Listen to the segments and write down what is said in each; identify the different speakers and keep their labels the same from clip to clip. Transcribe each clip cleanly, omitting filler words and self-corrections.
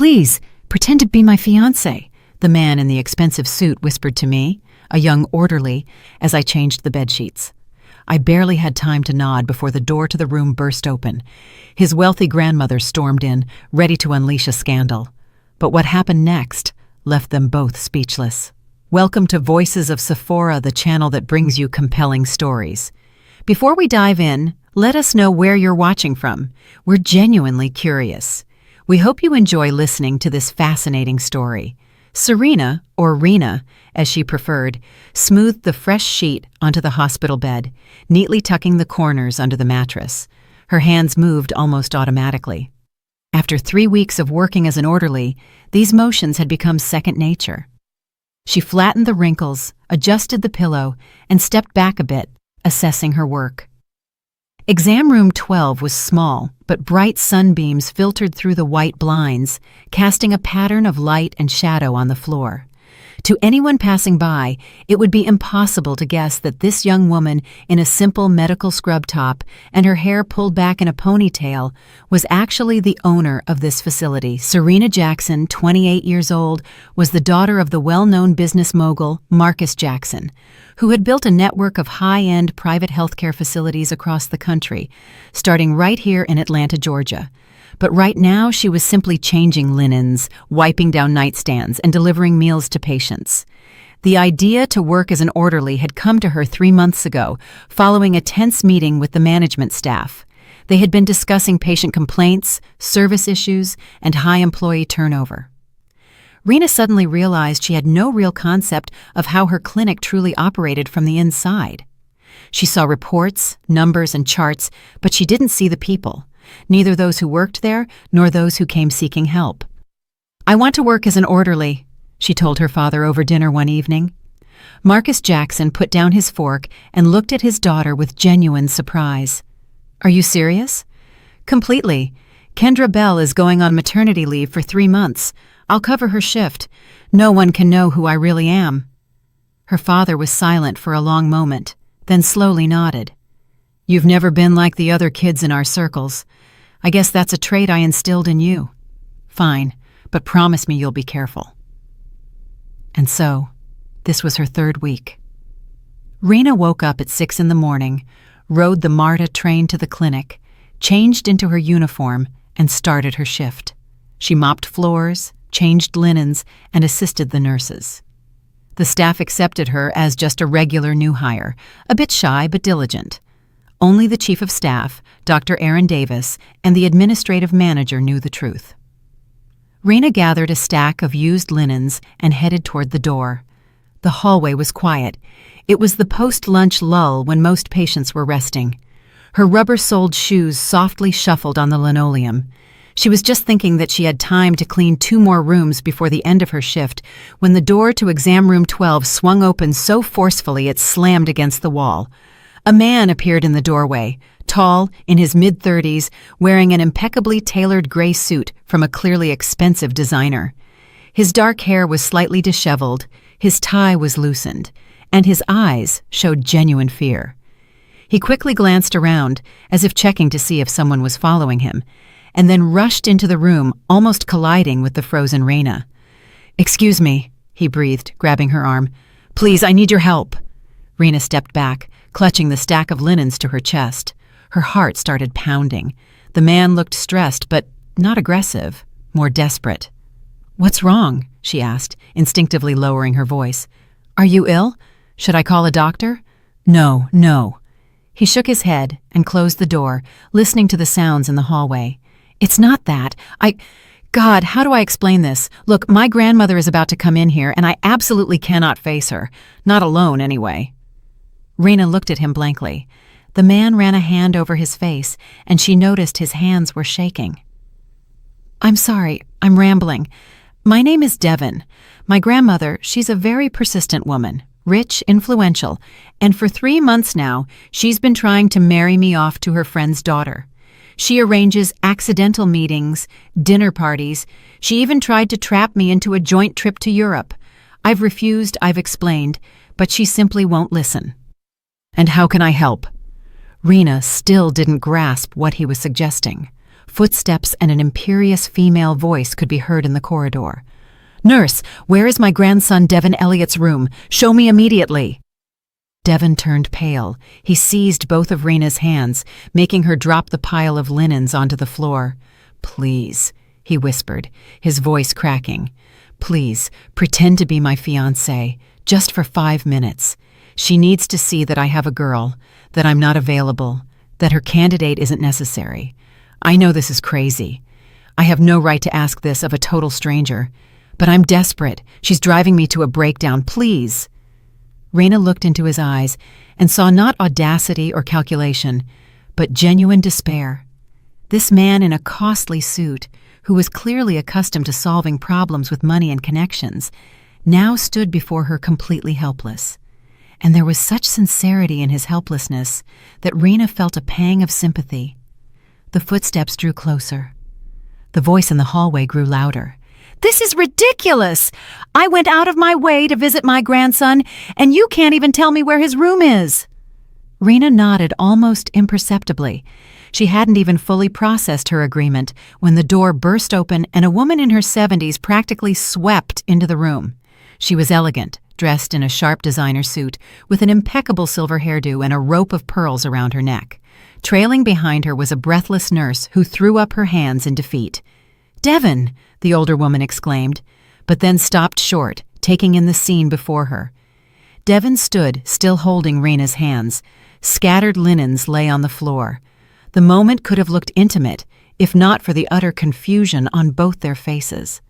Speaker 1: Please, pretend to be my fiancé, the man in the expensive suit whispered to me, a young orderly, as I changed the bedsheets. I barely had time to nod before the door to the room burst open. His wealthy grandmother stormed in, ready to unleash a scandal. But what happened next left them both speechless. Welcome to Voices of Sephora, the channel that brings you compelling stories. Before we dive in, let us know where you're watching from. We're genuinely curious. We hope you enjoy listening to this fascinating story. Serena, or Rena, as she preferred, smoothed the fresh sheet onto the hospital bed, neatly tucking the corners under the mattress. Her hands moved almost automatically. After 3 weeks of working as an orderly, these motions had become second nature. She flattened the wrinkles, adjusted the pillow, and stepped back a bit, assessing her work. Exam room 12 was small, but bright sunbeams filtered through the white blinds, casting a pattern of light and shadow on the floor. To anyone passing by, it would be impossible to guess that this young woman in a simple medical scrub top and her hair pulled back in a ponytail was actually the owner of this facility. Serena Jackson, 28 years old, was the daughter of the well-known business mogul Marcus Jackson, who had built a network of high-end private healthcare facilities across the country, starting right here in Atlanta, Georgia. But right now, she was simply changing linens, wiping down nightstands, and delivering meals to patients. The idea to work as an orderly had come to her 3 months ago, following a tense meeting with the management staff. They had been discussing patient complaints, service issues, and high employee turnover. Rena suddenly realized she had no real concept of how her clinic truly operated from the inside. She saw reports, numbers, and charts, but she didn't see the people. Neither those who worked there nor those who came seeking help. "I want to work as an orderly," she told her father over dinner one evening. Marcus Jackson put down his fork and looked at his daughter with genuine surprise. "Are you serious?" "Completely. Kendra Bell is going on maternity leave for 3 months. I'll cover her shift. No one can know who I really am." Her father was silent for a long moment, then slowly nodded. "You've never been like the other kids in our circles. I guess that's a trait I instilled in you." "Fine, but promise me you'll be careful." And so, this was her 3rd week. Rena woke up at 6 in the morning, rode the MARTA train to the clinic, changed into her uniform, and started her shift. She mopped floors, changed linens, and assisted the nurses. The staff accepted her as just a regular new hire, a bit shy but diligent. Only the chief of staff, Dr. Aaron Davis, and the administrative manager knew the truth. Rena gathered a stack of used linens and headed toward the door. The hallway was quiet. It was the post-lunch lull when most patients were resting. Her rubber-soled shoes softly shuffled on the linoleum. She was just thinking that she had time to clean 2 more rooms before the end of her shift when the door to exam room 12 swung open so forcefully it slammed against the wall. A man appeared in the doorway, tall, in his mid-30s, wearing an impeccably tailored gray suit from a clearly expensive designer. His dark hair was slightly disheveled, his tie was loosened, and his eyes showed genuine fear. He quickly glanced around, as if checking to see if someone was following him, and then rushed into the room, almost colliding with the frozen Rena. "Excuse me," he breathed, grabbing her arm. "Please, I need your help." Rena stepped back, clutching the stack of linens to her chest. Her heart started pounding. The man looked stressed, but not aggressive, more desperate. "What's wrong?" she asked, instinctively lowering her voice. "Are you ill? Should I call a doctor?" "No, no." He shook his head and closed the door, listening to the sounds in the hallway. "It's not that. God, how do I explain this? Look, my grandmother is about to come in here, and I absolutely cannot face her. Not alone, anyway." Rena looked at him blankly. The man ran a hand over his face, and she noticed his hands were shaking. "I'm sorry, I'm rambling. My name is Devon. My grandmother, she's a very persistent woman, rich, influential, and for 3 months now, she's been trying to marry me off to her friend's daughter. She arranges accidental meetings, dinner parties. She even tried to trap me into a joint trip to Europe. I've refused, I've explained, but she simply won't listen." "And how can I help?" Rena still didn't grasp what he was suggesting. Footsteps and an imperious female voice could be heard in the corridor. "Nurse, where is my grandson Devin Elliott's room? Show me immediately." Devin turned pale. He seized both of Rena's hands, making her drop the pile of linens onto the floor. "Please," he whispered, his voice cracking. "Please, pretend to be my fiancée, just for 5 minutes. She needs to see that I have a girl, that I'm not available, that her candidate isn't necessary. I know this is crazy. I have no right to ask this of a total stranger. But I'm desperate. She's driving me to a breakdown. Please." Rena looked into his eyes and saw not audacity or calculation, but genuine despair. This man in a costly suit, who was clearly accustomed to solving problems with money and connections, now stood before her completely helpless. And there was such sincerity in his helplessness that Rena felt a pang of sympathy. The footsteps drew closer. The voice in the hallway grew louder. "This is ridiculous! I went out of my way to visit my grandson, and you can't even tell me where his room is." Rena nodded almost imperceptibly. She hadn't even fully processed her agreement when the door burst open and a woman in her 70s practically swept into the room. She was elegant, dressed in a sharp designer suit with an impeccable silver hairdo and a rope of pearls around her neck. Trailing behind her was a breathless nurse who threw up her hands in defeat. "Devin!" the older woman exclaimed, but then stopped short, taking in the scene before her. Devin stood, still holding Rena's hands. Scattered linens lay on the floor. The moment could have looked intimate, if not for the utter confusion on both their faces.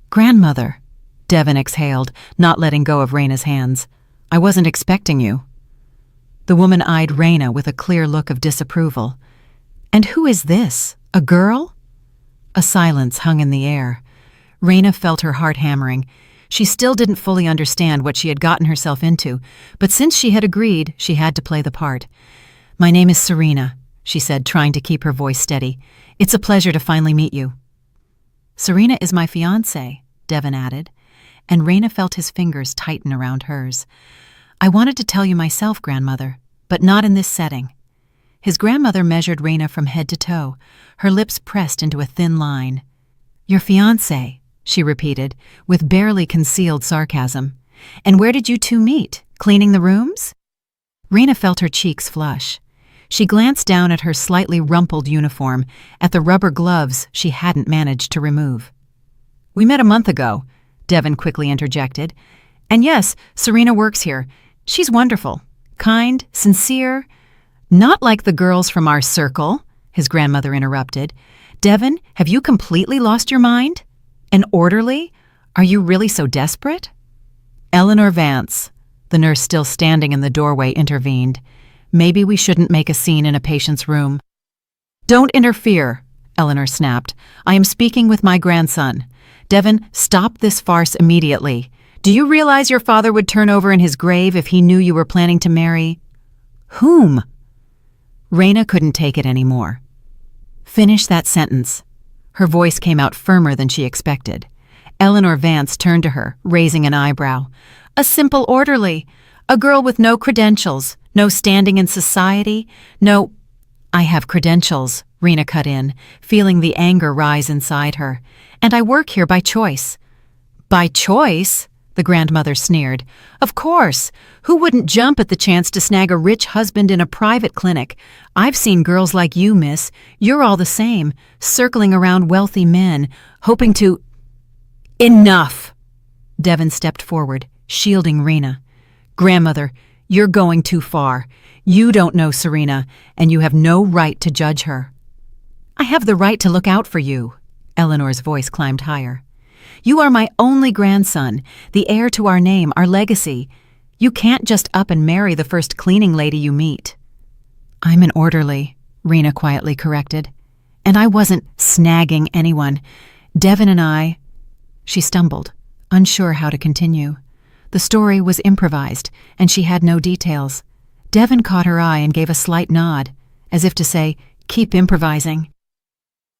Speaker 1: "Grandmother," Devin exhaled, not letting go of Rena's hands. "I wasn't expecting you." The woman eyed Rena with a clear look of disapproval. "And who is this? A girl?" A silence hung in the air. Rena felt her heart hammering. She still didn't fully understand what she had gotten herself into, but since she had agreed, she had to play the part. "My name is Serena," she said, trying to keep her voice steady. "It's a pleasure to finally meet you." "Serena is my fiancée," Devin added, and Rena felt his fingers tighten around hers. "I wanted to tell you myself, grandmother, but not in this setting." His grandmother measured Rena from head to toe, her lips pressed into a thin line. "Your fiancé," she repeated, with barely concealed sarcasm. "And where did you two meet? Cleaning the rooms?" Rena felt her cheeks flush. She glanced down at her slightly rumpled uniform, at the rubber gloves she hadn't managed to remove. "We met a month ago," Devin quickly interjected. "And yes, Serena works here. She's wonderful, kind, sincere—" "Not like the girls from our circle," his grandmother interrupted. "Devin, have you completely lost your mind? An orderly? Are you really so desperate?" "Lunar Vengeance," the nurse still standing in the doorway intervened. "Maybe we shouldn't make a scene in a patient's room." "Don't interfere," Eleanor snapped. "I am speaking with my grandson. Devin, stop this farce immediately. Do you realize your father would turn over in his grave if he knew you were planning to marry—" "Whom?" Rena couldn't take it anymore. "Finish that sentence." Her voice came out firmer than she expected. Eleanor Vance turned to her, raising an eyebrow. "A simple orderly. A girl with no credentials, no standing in society, no—" "I have credentials," Rena cut in, feeling the anger rise inside her. "And I work here by choice." "By choice?" the grandmother sneered. "Of course. Who wouldn't jump at the chance to snag a rich husband in a private clinic? I've seen girls like you, miss. You're all the same, circling around wealthy men, hoping to—" "Enough!" Devin stepped forward, shielding Rena. "Grandmother, you're going too far. You don't know Serena, and you have no right to judge her." "I have the right to look out for you." Eleanor's voice climbed higher. "You are my only grandson, the heir to our name, our legacy. You can't just up and marry the first cleaning lady you meet." "I'm an orderly," Rena quietly corrected. "And I wasn't snagging anyone. Devin and I—" She stumbled, unsure how to continue. The story was improvised, and she had no details. Devin caught her eye and gave a slight nod, as if to say, "Keep improvising."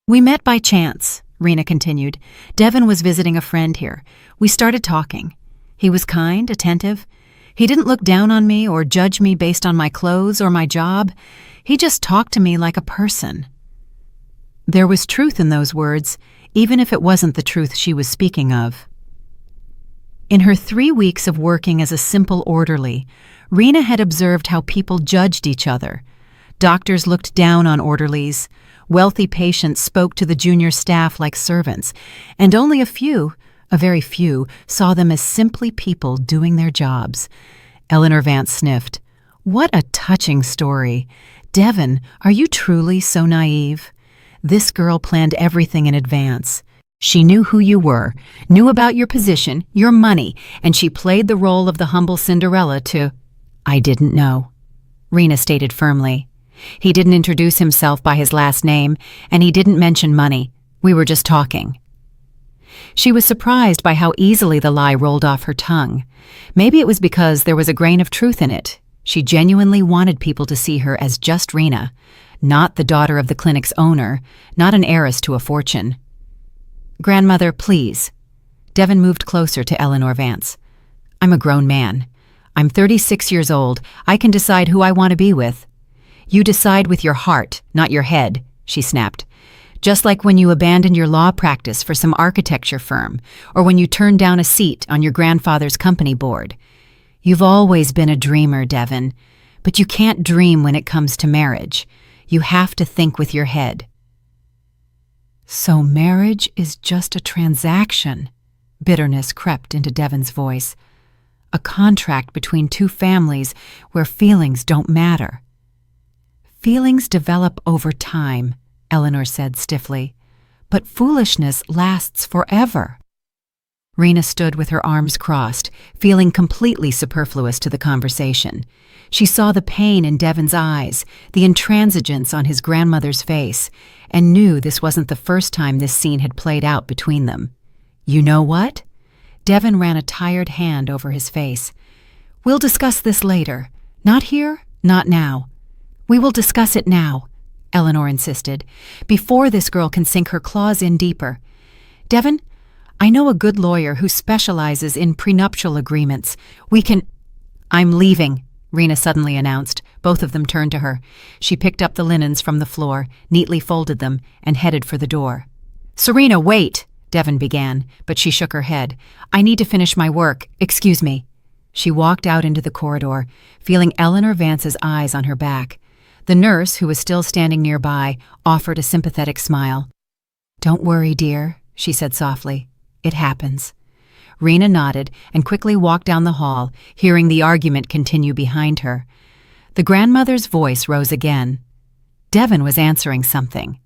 Speaker 1: "We met by chance," Rena continued. "Devin was visiting a friend here. We started talking. He was kind, attentive. He didn't look down on me or judge me based on my clothes or my job. He just talked to me like a person." There was truth in those words, even if it wasn't the truth she was speaking of. In her 3 weeks of working as a simple orderly, Rena had observed how people judged each other. Doctors looked down on orderlies, wealthy patients spoke to the junior staff like servants, and only a very few, saw them as simply people doing their jobs. Eleanor Vance sniffed. What a touching story. Devon, are you truly so naive? This girl planned everything in advance. She knew who you were, knew about your position, your money, and she played the role of the humble Cinderella to— I didn't know, Rena stated firmly. He didn't introduce himself by his last name, and he didn't mention money. We were just talking. She was surprised by how easily the lie rolled off her tongue. Maybe it was because there was a grain of truth in it. She genuinely wanted people to see her as just Rena, not the daughter of the clinic's owner, not an heiress to a fortune. Grandmother, please. Devon moved closer to Eleanor Vance. I'm a grown man. I'm 36 years old. I can decide who I want to be with. You decide with your heart, not your head, she snapped. Just like when you abandoned your law practice for some architecture firm, or when you turned down a seat on your grandfather's company board. You've always been a dreamer, Devon, but you can't dream when it comes to marriage. You have to think with your head. So marriage is just a transaction, bitterness crept into Devon's voice. A contract between two families where feelings don't matter. Feelings develop over time, Eleanor said stiffly, but foolishness lasts forever. Rena stood with her arms crossed, feeling completely superfluous to the conversation. She saw the pain in Devon's eyes, the intransigence on his grandmother's face, and knew this wasn't the first time this scene had played out between them. You know what? Devon ran a tired hand over his face. We'll discuss this later. Not here, not now. We will discuss it now, Eleanor insisted, before this girl can sink her claws in deeper. Devon, I know a good lawyer who specializes in prenuptial agreements. I'm leaving, Rena suddenly announced. Both of them turned to her. She picked up the linens from the floor, neatly folded them, and headed for the door. Serena, wait, Devon began, but she shook her head. I need to finish my work. Excuse me. She walked out into the corridor, feeling Eleanor Vance's eyes on her back. The nurse, who was still standing nearby, offered a sympathetic smile. Don't worry, dear, she said softly. It happens. Rena nodded and quickly walked down the hall, hearing the argument continue behind her. The grandmother's voice rose again. Devon was answering something.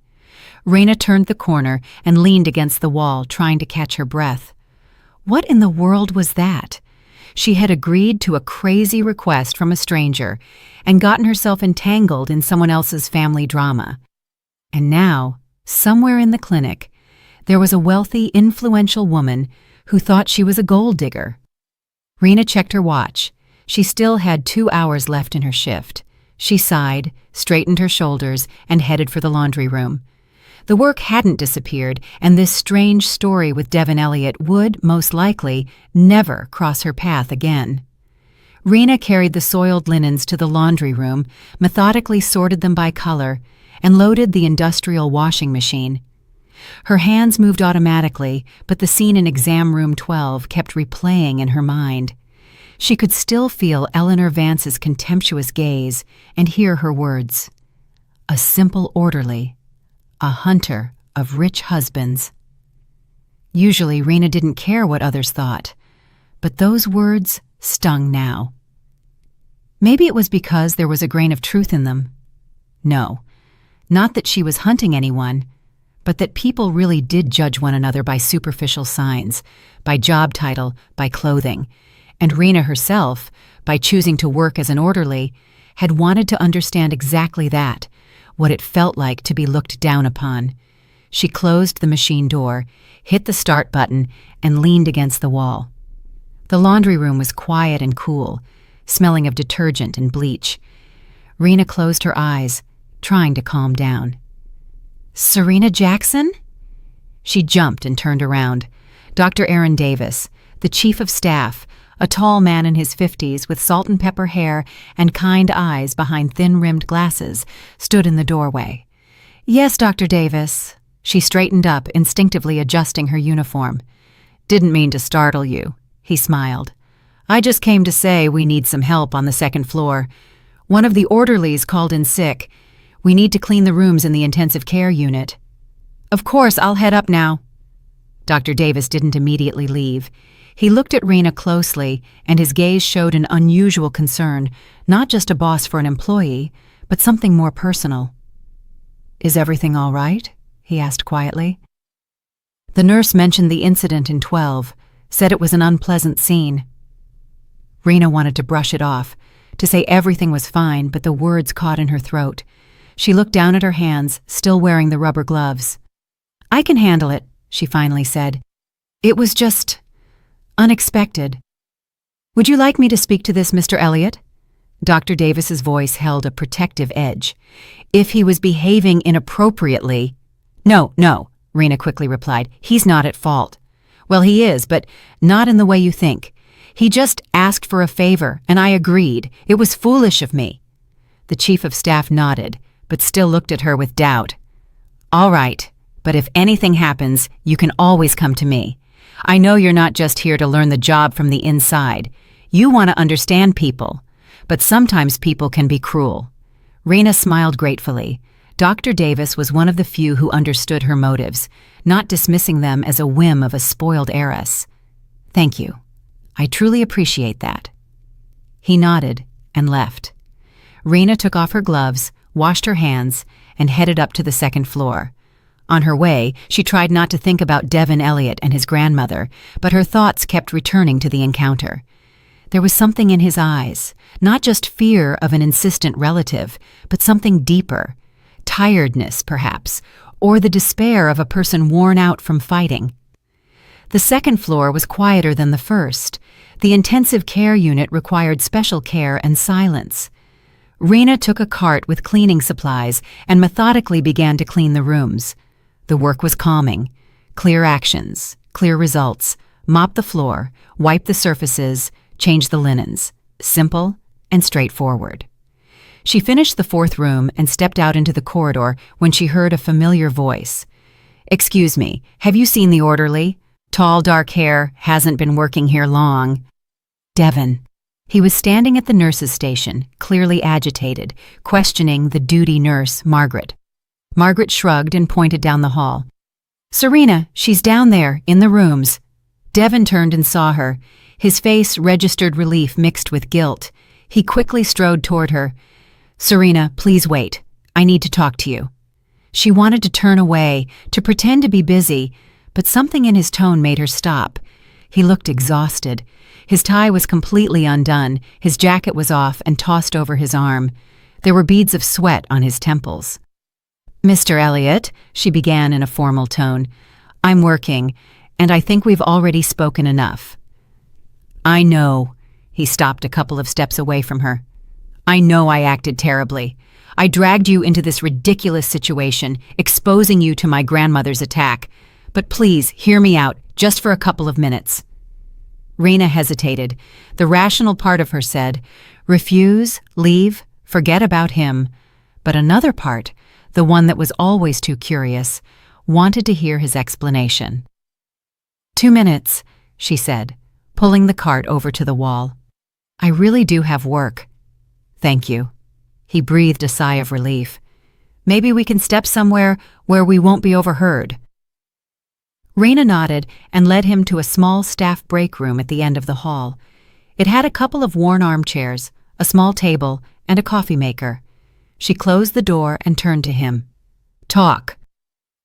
Speaker 1: Rena turned the corner and leaned against the wall, trying to catch her breath. What in the world was that? She had agreed to a crazy request from a stranger and gotten herself entangled in someone else's family drama. And now, somewhere in the clinic, there was a wealthy, influential woman who thought she was a gold digger. Rena checked her watch. She still had 2 hours left in her shift. She sighed, straightened her shoulders, and headed for the laundry room. The work hadn't disappeared, and this strange story with Devon Elliott would, most likely, never cross her path again. Rena carried the soiled linens to the laundry room, methodically sorted them by color, and loaded the industrial washing machine. Her hands moved automatically, but the scene in exam room 12 kept replaying in her mind. She could still feel Eleanor Vance's contemptuous gaze and hear her words. A simple orderly. A hunter of rich husbands. Usually Rena didn't care what others thought, but those words stung now. Maybe it was because there was a grain of truth in them. No, not that she was hunting anyone, but that people really did judge one another by superficial signs, by job title, by clothing. And Rena herself, by choosing to work as an orderly, had wanted to understand exactly that, what it felt like to be looked down upon. She closed the machine door, hit the start button, and leaned against the wall. The laundry room was quiet and cool, smelling of detergent and bleach. Rena closed her eyes, trying to calm down. Serena Jackson? She jumped and turned around. Dr. Aaron Davis, the chief of staff, a tall man in his 50s with salt and pepper hair and kind eyes behind thin-rimmed glasses, stood in the doorway. Yes, Dr. Davis. She straightened up, instinctively adjusting her uniform. Didn't mean to startle you, he smiled. I just came to say we need some help on the second floor. One of the orderlies called in sick. We need to clean the rooms in the intensive care unit. Of course, I'll head up now. Dr. Davis didn't immediately leave. He looked at Rena closely, and his gaze showed an unusual concern, not just a boss for an employee, but something more personal. Is everything all right? He asked quietly. The nurse mentioned the incident in 12, said it was an unpleasant scene. Rena wanted to brush it off, to say everything was fine, but the words caught in her throat. She looked down at her hands, still wearing the rubber gloves. I can handle it, she finally said. It was just unexpected. Would you like me to speak to this Mr. Elliott? Dr. Davis's voice held a protective edge. If he was behaving inappropriately— No, Rena quickly replied. He's not at fault. Well, he is, but not in the way you think. He just asked for a favor, and I agreed. It was foolish of me. The chief of staff nodded, but still looked at her with doubt. All right, but if anything happens, you can always come to me. I know you're not just here to learn the job from the inside. You want to understand people, but sometimes people can be cruel. Rena smiled gratefully. Dr. Davis was one of the few who understood her motives, not dismissing them as a whim of a spoiled heiress. Thank you. I truly appreciate that. He nodded and left. Rena took off her gloves, washed her hands, and headed up to the second floor. On her way, she tried not to think about Devin Elliott and his grandmother, but her thoughts kept returning to the encounter. There was something in his eyes, not just fear of an insistent relative, but something deeper. Tiredness, perhaps, or the despair of a person worn out from fighting. The second floor was quieter than the first. The intensive care unit required special care and silence. Rena took a cart with cleaning supplies and methodically began to clean the rooms. The work was calming. Clear actions, clear results. Mop the floor, wipe the surfaces, change the linens. Simple and straightforward. She finished the fourth room and stepped out into the corridor when she heard a familiar voice. Excuse me, have you seen the orderly? Tall, dark hair, hasn't been working here long. Devin. He was standing at the nurse's station, clearly agitated, questioning the duty nurse, Margaret. Margaret shrugged and pointed down the hall. Serena, she's down there, in the rooms. Devin turned and saw her. His face registered relief mixed with guilt. He quickly strode toward her. Serena, please wait. I need to talk to you. She wanted to turn away, to pretend to be busy, but something in his tone made her stop. He looked exhausted. His tie was completely undone, his jacket was off and tossed over his arm. There were beads of sweat on his temples. Mr. Elliott, she began in a formal tone, I'm working, and I think we've already spoken enough. I know. He stopped a couple of steps away from her. I know I acted terribly. I dragged you into this ridiculous situation, exposing you to my grandmother's attack. But please, hear me out, just for a couple of minutes. Rena hesitated. The rational part of her said, refuse, leave, forget about him. But another part, the one that was always too curious, wanted to hear his explanation. 2 minutes, she said, pulling the cart over to the wall. I really do have work. Thank you. He breathed a sigh of relief. Maybe we can step somewhere where we won't be overheard. Rena nodded and led him to a small staff break room at the end of the hall. It had a couple of worn armchairs, a small table, and a coffee maker. She closed the door and turned to him. Talk.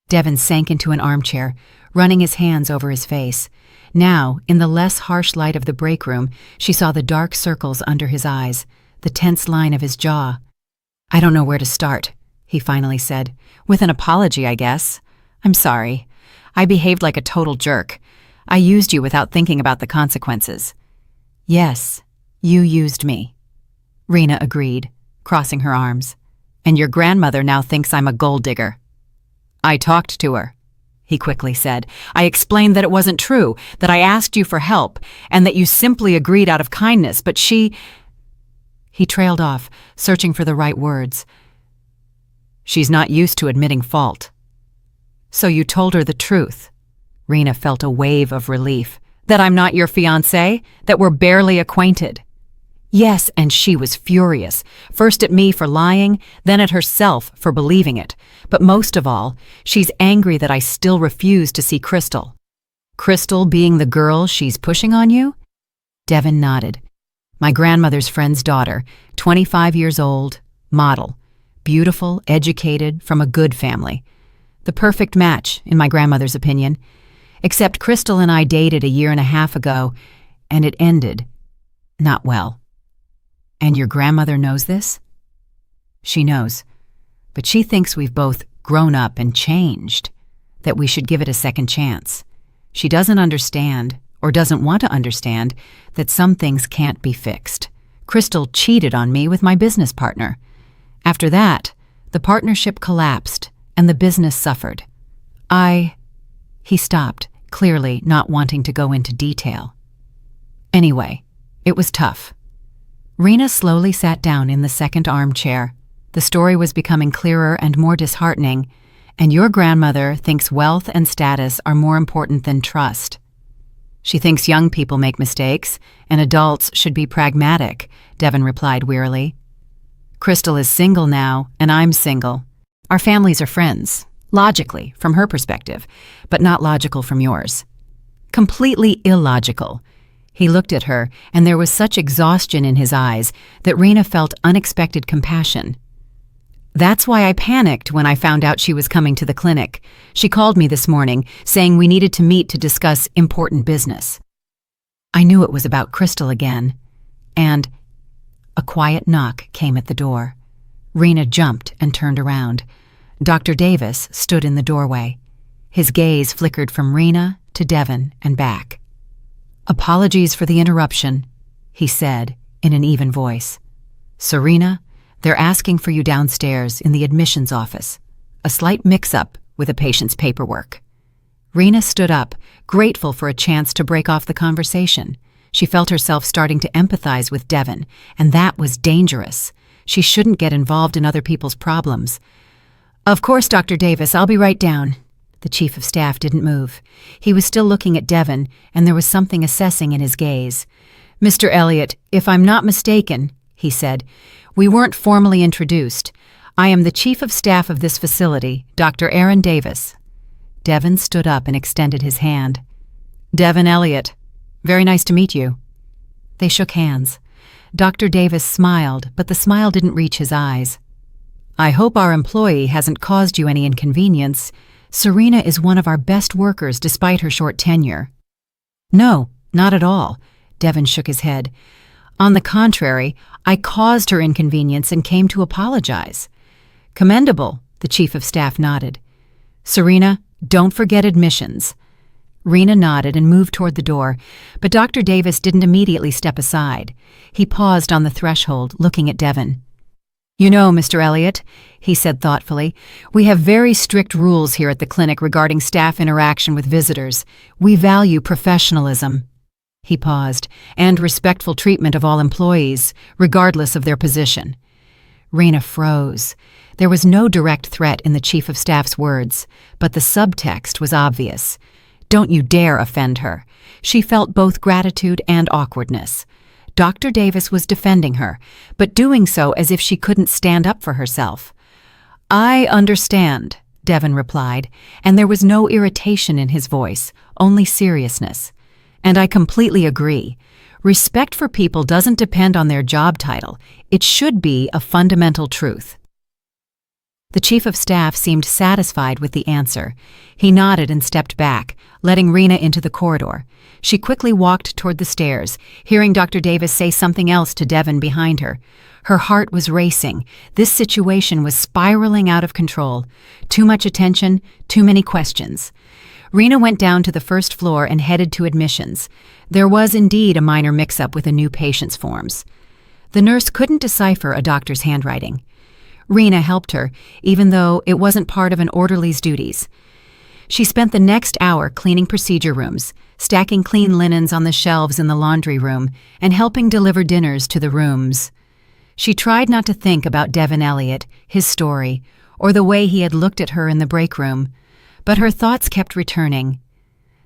Speaker 1: Devin sank into an armchair, running his hands over his face. Now, in the less harsh light of the break room, she saw the dark circles under his eyes, the tense line of his jaw. I don't know where to start, he finally said. With an apology, I guess. I'm sorry. I behaved like a total jerk. I used you without thinking about the consequences. Yes, you used me. Rena agreed, crossing her arms. And your grandmother now thinks I'm a gold digger. I talked to her, he quickly said. I explained that it wasn't true, that I asked you for help, and that you simply agreed out of kindness, but she— He trailed off, searching for the right words. She's not used to admitting fault. So you told her the truth. Rena felt a wave of relief. That I'm not your fiancé? That we're barely acquainted? Yes, and she was furious, first at me for lying, then at herself for believing it. But most of all, she's angry that I still refuse to see Crystal. Crystal being the girl she's pushing on you? Devin nodded. My grandmother's friend's daughter, 25 years old, model, beautiful, educated, from a good family. The perfect match, in my grandmother's opinion. Except Crystal and I dated a year and a half ago, and it ended not well. And your grandmother knows this? She knows, but she thinks we've both grown up and changed, that we should give it a second chance. She doesn't understand, or doesn't want to understand, that some things can't be fixed. Crystal cheated on me with my business partner. After that, the partnership collapsed, and the business suffered. He stopped, clearly not wanting to go into detail. Anyway, it was tough. Rena slowly sat down in the second armchair. The story was becoming clearer and more disheartening, and your grandmother thinks wealth and status are more important than trust. She thinks young people make mistakes, and adults should be pragmatic, Devin replied wearily. Crystal is single now, and I'm single. Our families are friends, logically, from her perspective, but not logical from yours. Completely illogical. He looked at her, and there was such exhaustion in his eyes that Rena felt unexpected compassion. That's why I panicked when I found out she was coming to the clinic. She called me this morning, saying we needed to meet to discuss important business. I knew it was about Crystal again, and a quiet knock came at the door. Rena jumped and turned around. Dr. Davis stood in the doorway. His gaze flickered from Rena to Devin and back. Apologies for the interruption, he said in an even voice. Serena, they're asking for you downstairs in the admissions office. A slight mix-up with a patient's paperwork. Rena stood up, grateful for a chance to break off the conversation. She felt herself starting to empathize with Devin, and that was dangerous. She shouldn't get involved in other people's problems. Of course, Dr. Davis, I'll be right down. The chief of staff didn't move. He was still looking at Devin, and there was something assessing in his gaze. Mr. Elliott, if I'm not mistaken, he said, we weren't formally introduced. I am the chief of staff of this facility, Dr. Aaron Davis. Devin stood up and extended his hand. Devin Elliott, very nice to meet you. They shook hands. Dr. Davis smiled, but the smile didn't reach his eyes. I hope our employee hasn't caused you any inconvenience. Serena is one of our best workers despite her short tenure. No, not at all, Devin shook his head. On the contrary, I caused her inconvenience and came to apologize. Commendable, the chief of staff nodded. Serena, don't forget admissions. Rena nodded and moved toward the door, but Dr. Davis didn't immediately step aside. He paused on the threshold, looking at Devin. You know, Mr. Elliott, he said thoughtfully, we have very strict rules here at the clinic regarding staff interaction with visitors. We value professionalism. He paused, and respectful treatment of all employees, regardless of their position. Rena froze. There was no direct threat in the chief of staff's words, but the subtext was obvious. Don't you dare offend her. She felt both gratitude and awkwardness. Dr. Davis was defending her, but doing so as if she couldn't stand up for herself. I understand, Devin replied, and there was no irritation in his voice, only seriousness. And I completely agree. Respect for people doesn't depend on their job title. It should be a fundamental truth. The chief of staff seemed satisfied with the answer. He nodded and stepped back, letting Rena into the corridor. She quickly walked toward the stairs, hearing Dr. Davis say something else to Devin behind her. Her heart was racing. This situation was spiraling out of control. Too much attention, too many questions. Rena went down to the first floor and headed to admissions. There was indeed a minor mix-up with a new patient's forms. The nurse couldn't decipher a doctor's handwriting. Rena helped her, even though it wasn't part of an orderly's duties. She spent the next hour cleaning procedure rooms, stacking clean linens on the shelves in the laundry room, and helping deliver dinners to the rooms. She tried not to think about Devin Elliott, his story, or the way he had looked at her in the break room, but her thoughts kept returning.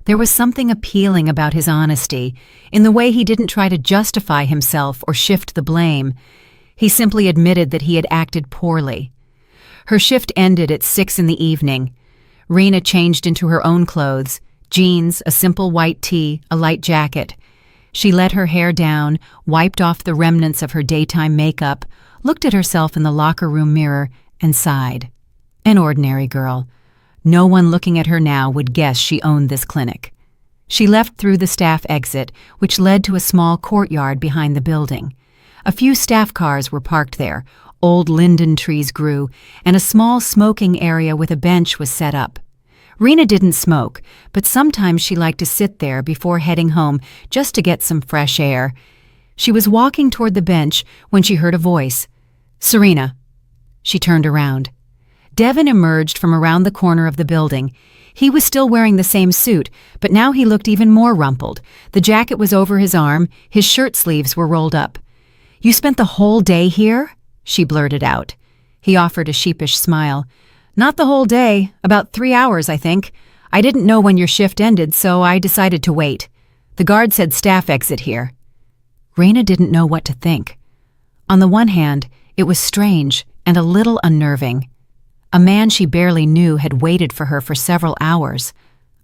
Speaker 1: There was something appealing about his honesty, in the way he didn't try to justify himself or shift the blame. He simply admitted that he had acted poorly. Her shift ended at 6 in the evening. Rena changed into her own clothes, jeans, a simple white tee, a light jacket. She let her hair down, wiped off the remnants of her daytime makeup, looked at herself in the locker room mirror, and sighed. An ordinary girl. No one looking at her now would guess she owned this clinic. She left through the staff exit, which led to a small courtyard behind the building. A few staff cars were parked there, old linden trees grew, and a small smoking area with a bench was set up. Rena didn't smoke, but sometimes she liked to sit there before heading home just to get some fresh air. She was walking toward the bench when she heard a voice. "Serena." She turned around. Devin emerged from around the corner of the building. He was still wearing the same suit, but now he looked even more rumpled. The jacket was over his arm, his shirt sleeves were rolled up. "You spent the whole day here?" she blurted out. He offered a sheepish smile. "Not the whole day, about 3 hours, I think. I didn't know when your shift ended, so I decided to wait. The guard said staff exit here." Rena didn't know what to think. On the one hand, it was strange and a little unnerving. A man she barely knew had waited for her for several hours.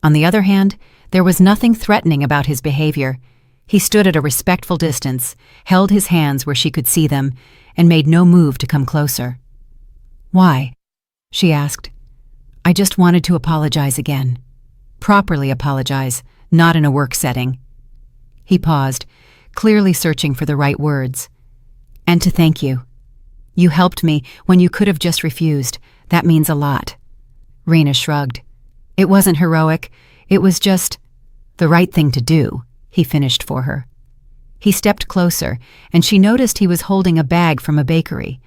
Speaker 1: On the other hand, there was nothing threatening about his behavior. He stood at a respectful distance, held his hands where she could see them, and made no move to come closer. "Why?" she asked. "I just wanted to apologize again. Properly apologize, not in a work setting." He paused, clearly searching for the right words. "And to thank you. You helped me when you could have just refused. That means a lot." Rena shrugged. "It wasn't heroic. It was just the right thing to do," he finished for her. He stepped closer, and she noticed he was holding a bag from a bakery.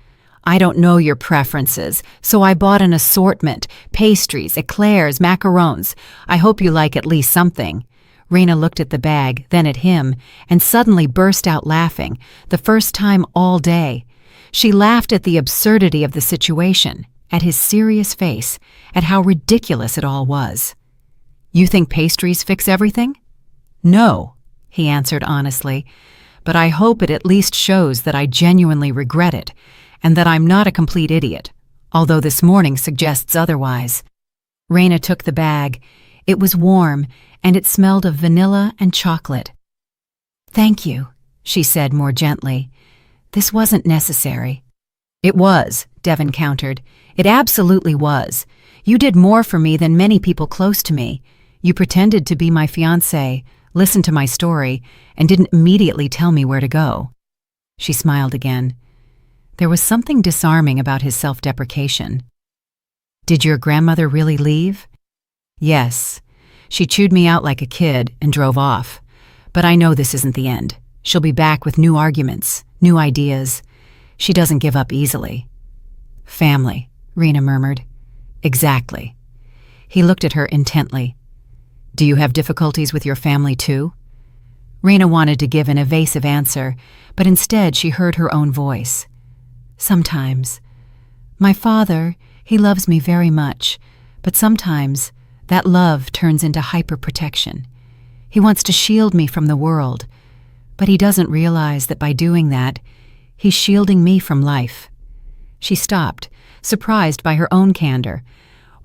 Speaker 1: "I don't know your preferences, so I bought an assortment, pastries, eclairs, macarons. I hope you like at least something." Rena looked at the bag, then at him, and suddenly burst out laughing, the first time all day. She laughed at the absurdity of the situation, at his serious face, at how ridiculous it all was. "You think pastries fix everything?" "No," he answered honestly, "but I hope it at least shows that I genuinely regret it, and that I'm not a complete idiot, although this morning suggests otherwise." Rena took the bag. It was warm, and it smelled of vanilla and chocolate. "Thank you," she said more gently. "This wasn't necessary." "It was," Devin countered. "It absolutely was. You did more for me than many people close to me. You pretended to be my fiancée, listened to my story, and didn't immediately tell me where to go." She smiled again. There was something disarming about his self-deprecation. "Did your grandmother really leave?" "Yes. She chewed me out like a kid and drove off. But I know this isn't the end. She'll be back with new arguments, new ideas. She doesn't give up easily." "Family," Rena murmured. "Exactly." He looked at her intently. "Do you have difficulties with your family too?" Rena wanted to give an evasive answer, but instead she heard her own voice. "Sometimes. My father, he loves me very much, but sometimes that love turns into hyperprotection. He wants to shield me from the world, but he doesn't realize that by doing that, he's shielding me from life." She stopped, surprised by her own candor.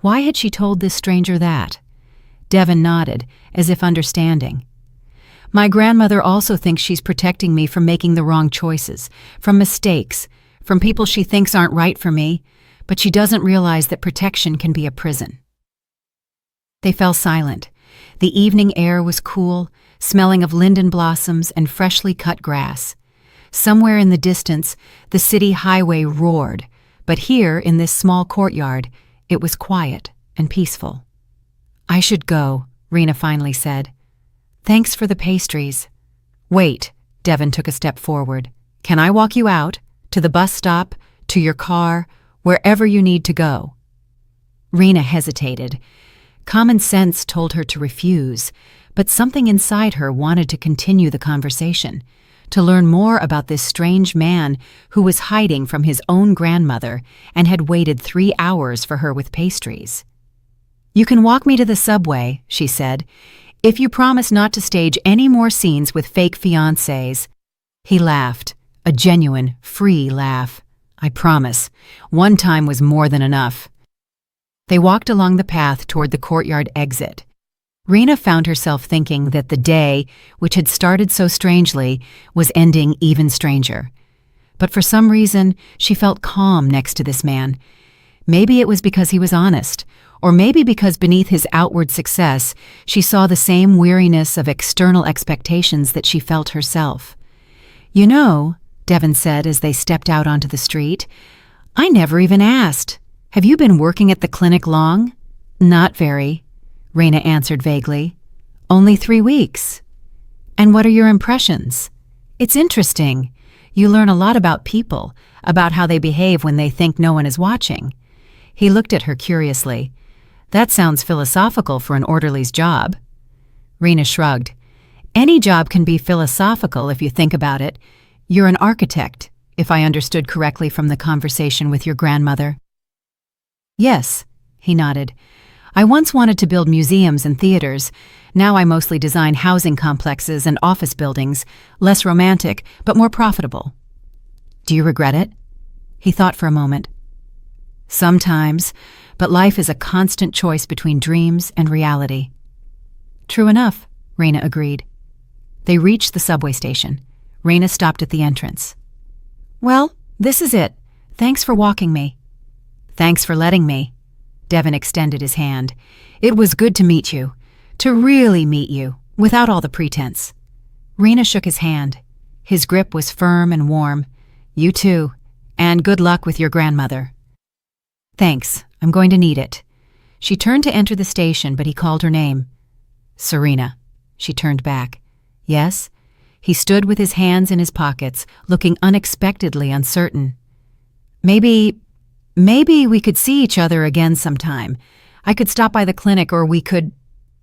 Speaker 1: Why had she told this stranger that? Devin nodded, as if understanding. "My grandmother also thinks she's protecting me from making the wrong choices, from mistakes, from people she thinks aren't right for me, but she doesn't realize that protection can be a prison." They fell silent. The evening air was cool, smelling of linden blossoms and freshly cut grass. Somewhere in the distance, the city highway roared, but here, in this small courtyard, it was quiet and peaceful. "I should go," Rena finally said. "Thanks for the pastries." "Wait," Devin took a step forward. "Can I walk you out? To the bus stop? To your car? Wherever you need to go?" Rena hesitated. Common sense told her to refuse, but something inside her wanted to continue the conversation, to learn more about this strange man who was hiding from his own grandmother and had waited 3 hours for her with pastries. "You can walk me to the subway," she said, "if you promise not to stage any more scenes with fake fiancés." He laughed, a genuine, free laugh. "I promise. One time was more than enough." They walked along the path toward the courtyard exit. Rena found herself thinking that the day, which had started so strangely, was ending even stranger. But for some reason, she felt calm next to this man. Maybe it was because he was honest, or maybe because beneath his outward success, she saw the same weariness of external expectations that she felt herself. "You know," Devon said as they stepped out onto the street, "I never even asked. Have you been working at the clinic long?" "Not very," Rena answered vaguely. "Only 3 weeks. And what are your impressions?" "It's interesting. You learn a lot about people, about how they behave when they think no one is watching." He looked at her curiously. "That sounds philosophical for an orderly's job." Rena shrugged. "Any job can be philosophical if you think about it. You're an architect, if I understood correctly from the conversation with your grandmother." "Yes," he nodded. "I once wanted to build museums and theaters. Now I mostly design housing complexes and office buildings, less romantic, but more profitable." "Do you regret it?" He thought for a moment. "Sometimes, but life is a constant choice between dreams and reality." "True enough," Rena agreed. They reached the subway station. Rena stopped at the entrance. "Well, this is it. Thanks for walking me." "Thanks for letting me." Devon extended his hand. "It was good to meet you. To really meet you, without all the pretense." Rena shook his hand. His grip was firm and warm. "You too, and good luck with your grandmother." "Thanks, I'm going to need it." She turned to enter the station, but he called her name. "Serena." She turned back. "Yes?" He stood with his hands in his pockets, looking unexpectedly uncertain. Maybe we could see each other again sometime. I could stop by the clinic, or we could—"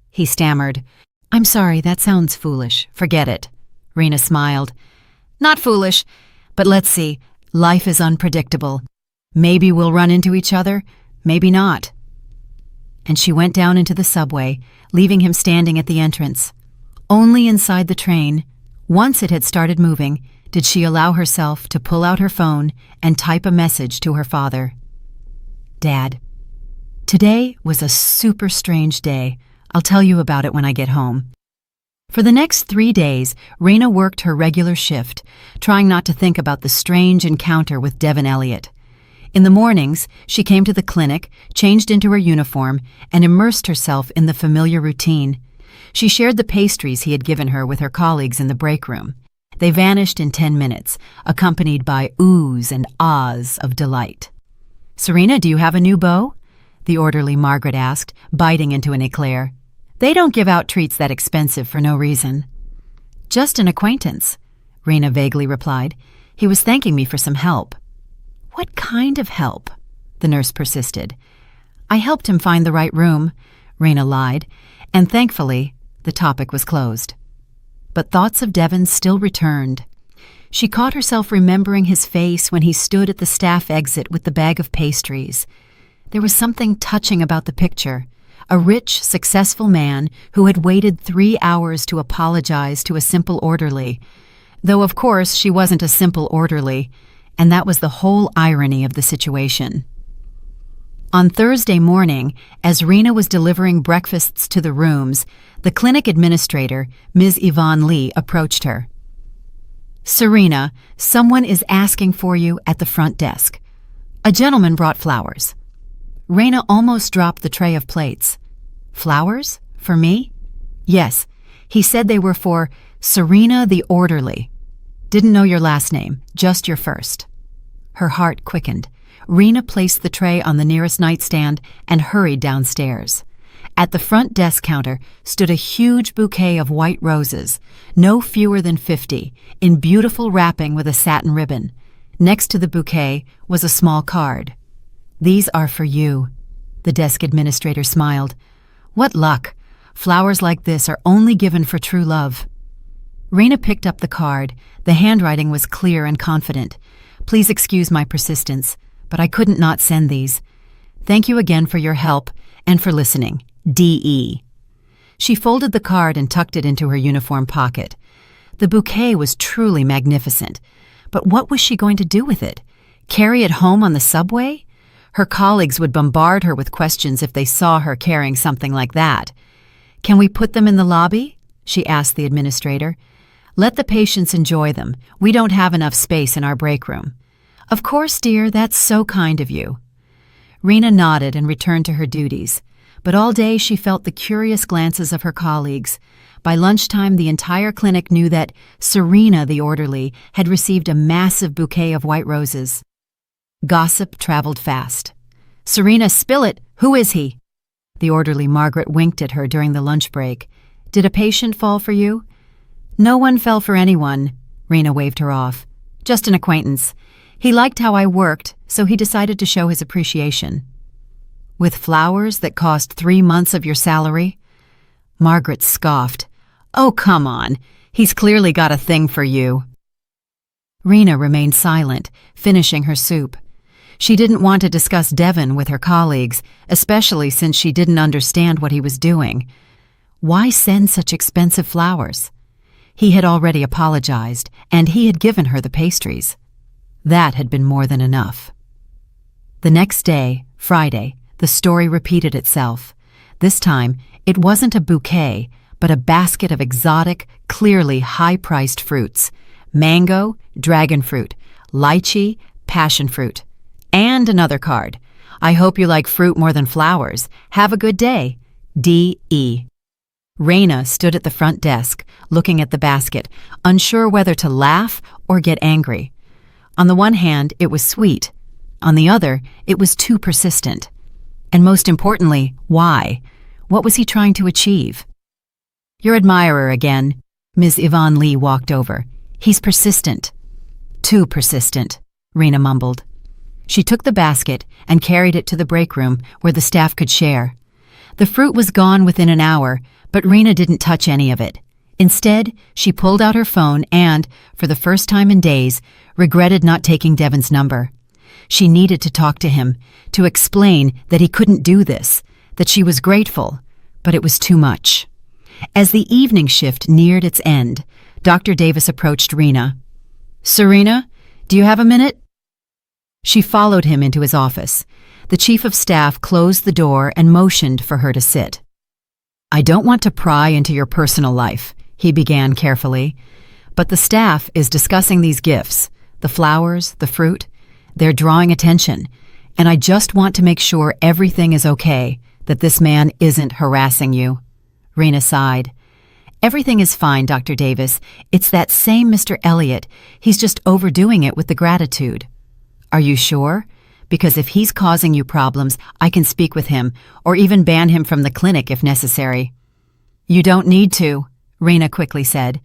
Speaker 1: He stammered. "I'm sorry, that sounds foolish. Forget it." Rena smiled. "Not foolish, but let's see. Life is unpredictable. Maybe we'll run into each other, maybe not." And she went down into the subway, leaving him standing at the entrance. Only inside the train, once it had started moving, did she allow herself to pull out her phone and type a message to her father. "Dad, today was a super strange day. I'll tell you about it when I get home." For the next 3 days, Rena worked her regular shift, trying not to think about the strange encounter with Devon Elliott. In the mornings, she came to the clinic, changed into her uniform, and immersed herself in the familiar routine. She shared the pastries he had given her with her colleagues in the break room. They vanished in 10 minutes, accompanied by oohs and ahs of delight. "Serena, do you have a new beau?" the orderly Margaret asked, biting into an eclair. "They don't give out treats that expensive for no reason." "Just an acquaintance," Rena vaguely replied. "He was thanking me for some help." "What kind of help?" the nurse persisted. "I helped him find the right room," Rena lied, and thankfully, the topic was closed. But thoughts of Devon still returned. She caught herself remembering his face when he stood at the staff exit with the bag of pastries. There was something touching about the picture. A rich, successful man who had waited 3 hours to apologize to a simple orderly. Though, of course, she wasn't a simple orderly, and that was the whole irony of the situation. On Thursday morning, as Rena was delivering breakfasts to the rooms, the clinic administrator, Ms. Yvonne Lee, approached her. "Serena, someone is asking for you at the front desk." A gentleman brought flowers. Rena almost dropped the tray of plates. "Flowers? For me?" "Yes. He said they were for Serena the orderly. Didn't know your last name, just your first." Her heart quickened. Rena placed the tray on the nearest nightstand and hurried downstairs. At the front desk counter stood a huge bouquet of white roses, no fewer than 50, in beautiful wrapping with a satin ribbon. Next to the bouquet was a small card. "These are for you." The desk administrator smiled. "What luck! Flowers like this are only given for true love." Raina picked up the card. The handwriting was clear and confident. Please excuse my persistence, but I couldn't not send these. Thank you again for your help and for listening. D.E. She folded the card and tucked it into her uniform pocket. The bouquet was truly magnificent, but what was she going to do with it? Carry it home on the subway? Her colleagues would bombard her with questions if they saw her carrying something like that. Can we put them in the lobby? She asked the administrator. Let the patients enjoy them. We don't have enough space in our break room. Of course, dear, that's so kind of you. Raina nodded and returned to her duties, but all day she felt the curious glances of her colleagues. By lunchtime, the entire clinic knew that Serena, the orderly, had received a massive bouquet of white roses. Gossip traveled fast. Serena, spill it! Who is he? The orderly Margaret winked at her during the lunch break. Did a patient fall for you? No one fell for anyone. Raina waved her off. Just an acquaintance. He liked how I worked, so he decided to show his appreciation. With flowers that cost 3 months of your salary? Margaret scoffed. Oh, come on. He's clearly got a thing for you. Raina remained silent, finishing her soup. She didn't want to discuss Devon with her colleagues, especially since she didn't understand what he was doing. Why send such expensive flowers? He had already apologized, and he had given her the pastries. That had been more than enough. The next day, Friday, the story repeated itself. This time, it wasn't a bouquet, but a basket of exotic, clearly high-priced fruits. Mango, dragon fruit, lychee, passion fruit. And another card. I hope you like fruit more than flowers. Have a good day. D.E. Raina stood at the front desk, looking at the basket, unsure whether to laugh or get angry. On the one hand, it was sweet. On the other, it was too persistent. And most importantly, why? What was he trying to achieve? Your admirer again. Ms. Yvonne Lee walked over. He's persistent. Too persistent, Raina mumbled. She took the basket and carried it to the break room where the staff could share. The fruit was gone within an hour, but Raina didn't touch any of it. Instead, she pulled out her phone and, for the first time in days, regretted not taking Devon's number. She needed to talk to him, to explain that he couldn't do this, that she was grateful, but it was too much. As the evening shift neared its end, Dr. Davis approached Raina. Serena, do you have a minute? She followed him into his office. The chief of staff closed the door and motioned for her to sit. I don't want to pry into your personal life, he began carefully, but the staff is discussing these gifts, the flowers, the fruit. They're drawing attention, and I just want to make sure everything is okay, that this man isn't harassing you. Raina sighed. Everything is fine, Dr. Davis. It's that same Mr. Elliot. He's just overdoing it with the gratitude. Are you sure? Because if he's causing you problems, I can speak with him, or even ban him from the clinic if necessary. You don't need to, Raina quickly said.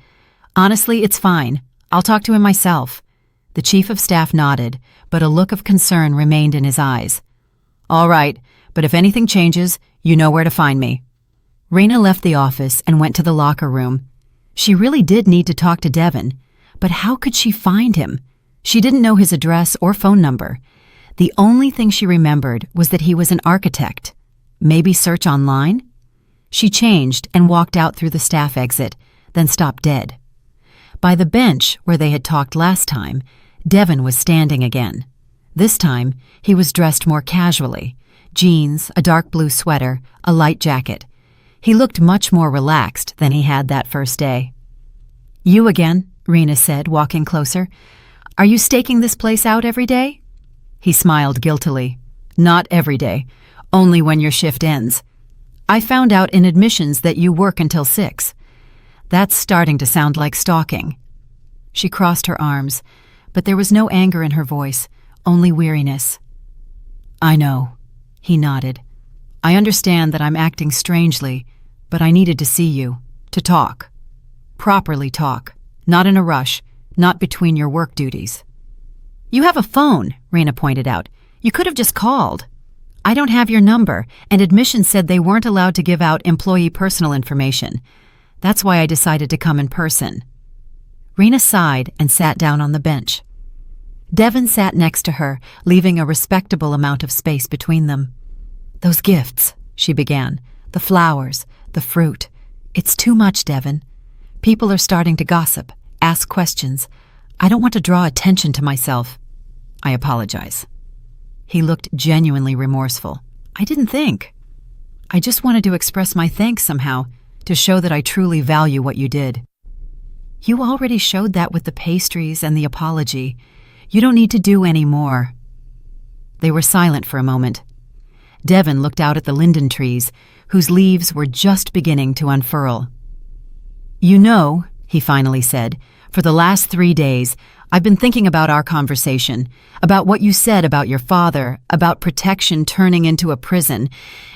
Speaker 1: Honestly, it's fine. I'll talk to him myself. The chief of staff nodded, but a look of concern remained in his eyes. All right, but if anything changes, you know where to find me. Raina left the office and went to the locker room. She really did need to talk to Devon, but how could she find him? She didn't know his address or phone number. The only thing she remembered was that he was an architect. Maybe search online? She changed and walked out through the staff exit, then stopped dead. By the bench where they had talked last time, Devon was standing again. This time, he was dressed more casually. Jeans, a dark blue sweater, a light jacket. He looked much more relaxed than he had that first day. You again, Raina said, walking closer. Are you staking this place out every day? He smiled guiltily. Not every day, only when your shift ends. I found out in admissions that you work until 6. That's starting to sound like stalking. She crossed her arms, but there was no anger in her voice, only weariness. I know, he nodded. I understand that I'm acting strangely, but I needed to see you, to talk. Properly talk, not in a rush, not between your work duties. You have a phone, Raina pointed out. You could have just called. I don't have your number, and admissions said they weren't allowed to give out employee personal information. That's why I decided to come in person. Rena sighed and sat down on the bench. Devon sat next to her, leaving a respectable amount of space between them. "Those gifts," she began. "The flowers, the fruit. It's too much, Devon. People are starting to gossip, ask questions. I don't want to draw attention to myself. I apologize." He looked genuinely remorseful. "I didn't think. I just wanted to express my thanks somehow, to show that I truly value what you did." "You already showed that with the pastries and the apology. You don't need to do any more." They were silent for a moment. Devon looked out at the linden trees, whose leaves were just beginning to unfurl. "You know," he finally said, "for the last 3 days, I've been thinking about our conversation, about what you said about your father, about protection turning into a prison,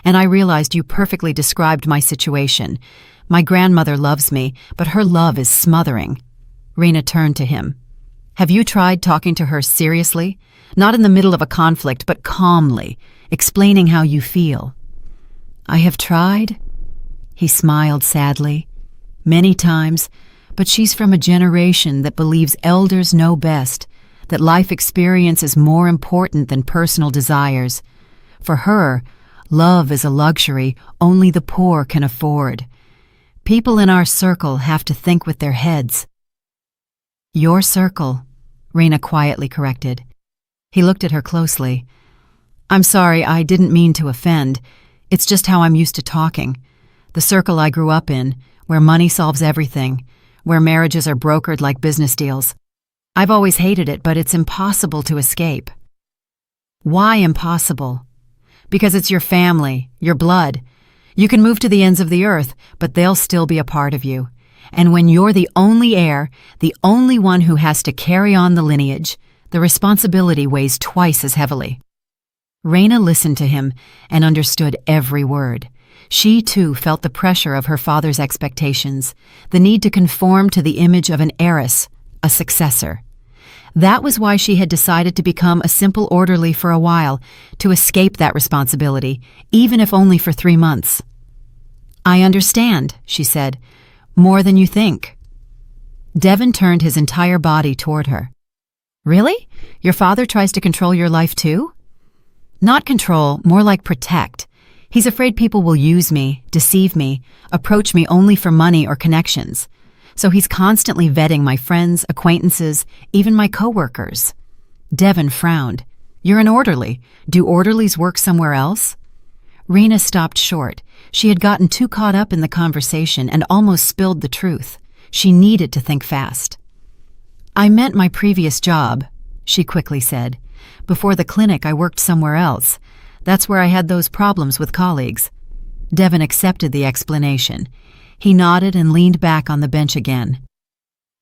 Speaker 1: and I realized you perfectly described my situation. My grandmother loves me, but her love is smothering." Rena turned to him. "Have you tried talking to her seriously? Not in the middle of a conflict, but calmly, explaining how you feel?" "I have tried," he smiled sadly, "many times, but she's from a generation that believes elders know best, that life experience is more important than personal desires. For her, love is a luxury only the poor can afford. People in our circle have to think with their heads." "Your circle," Rena quietly corrected. He looked at her closely. "I'm sorry, I didn't mean to offend. It's just how I'm used to talking. The circle I grew up in, where money solves everything, where marriages are brokered like business deals. I've always hated it, but it's impossible to escape." "Why impossible?" "Because it's your family, your blood. You can move to the ends of the earth, but they'll still be a part of you. And when you're the only heir, the only one who has to carry on the lineage, the responsibility weighs twice as heavily." Rena listened to him and understood every word. She, too, felt the pressure of her father's expectations, the need to conform to the image of an heiress, a successor. That was why she had decided to become a simple orderly for a while, to escape that responsibility, even if only for 3 months. "I understand," she said, "more than you think." Devon turned his entire body toward her. "Really? Your father tries to control your life too?" "Not control, more like protect. He's afraid people will use me, deceive me, approach me only for money or connections. So he's constantly vetting my friends, acquaintances, even my coworkers." Devon frowned. "You're an orderly. Do orderlies work somewhere else?" Rena stopped short. She had gotten too caught up in the conversation and almost spilled the truth. She needed to think fast. "I meant my previous job," she quickly said. "Before the clinic, I worked somewhere else. That's where I had those problems with colleagues." Devon accepted the explanation. He nodded and leaned back on the bench again.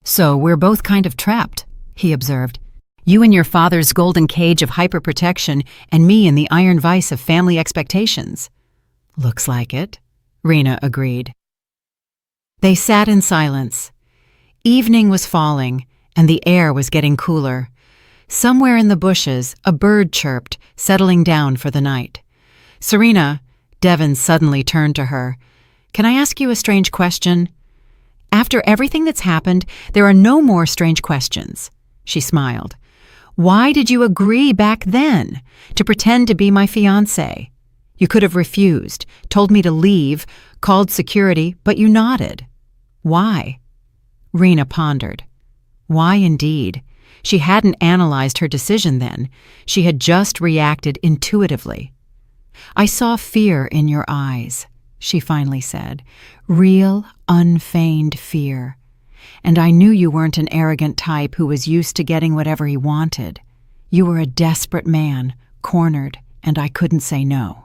Speaker 1: "So we're both kind of trapped," he observed. "You in your father's golden cage of hyperprotection, and me in the iron vice of family expectations." "Looks like it," Rena agreed. They sat in silence. Evening was falling, and the air was getting cooler. Somewhere in the bushes, a bird chirped, settling down for the night. "Serena," Devon suddenly turned to her, "can I ask you a strange question?" "After everything that's happened, there are no more strange questions," she smiled. "Why did you agree back then to pretend to be my fiancé? You could have refused, told me to leave, called security, but you nodded. Why?" Rena pondered. Why indeed? She hadn't analyzed her decision then. She had just reacted intuitively. "I saw fear in your eyes," she finally said. "Real, unfeigned fear. And I knew you weren't an arrogant type who was used to getting whatever he wanted. You were a desperate man, cornered, and I couldn't say no."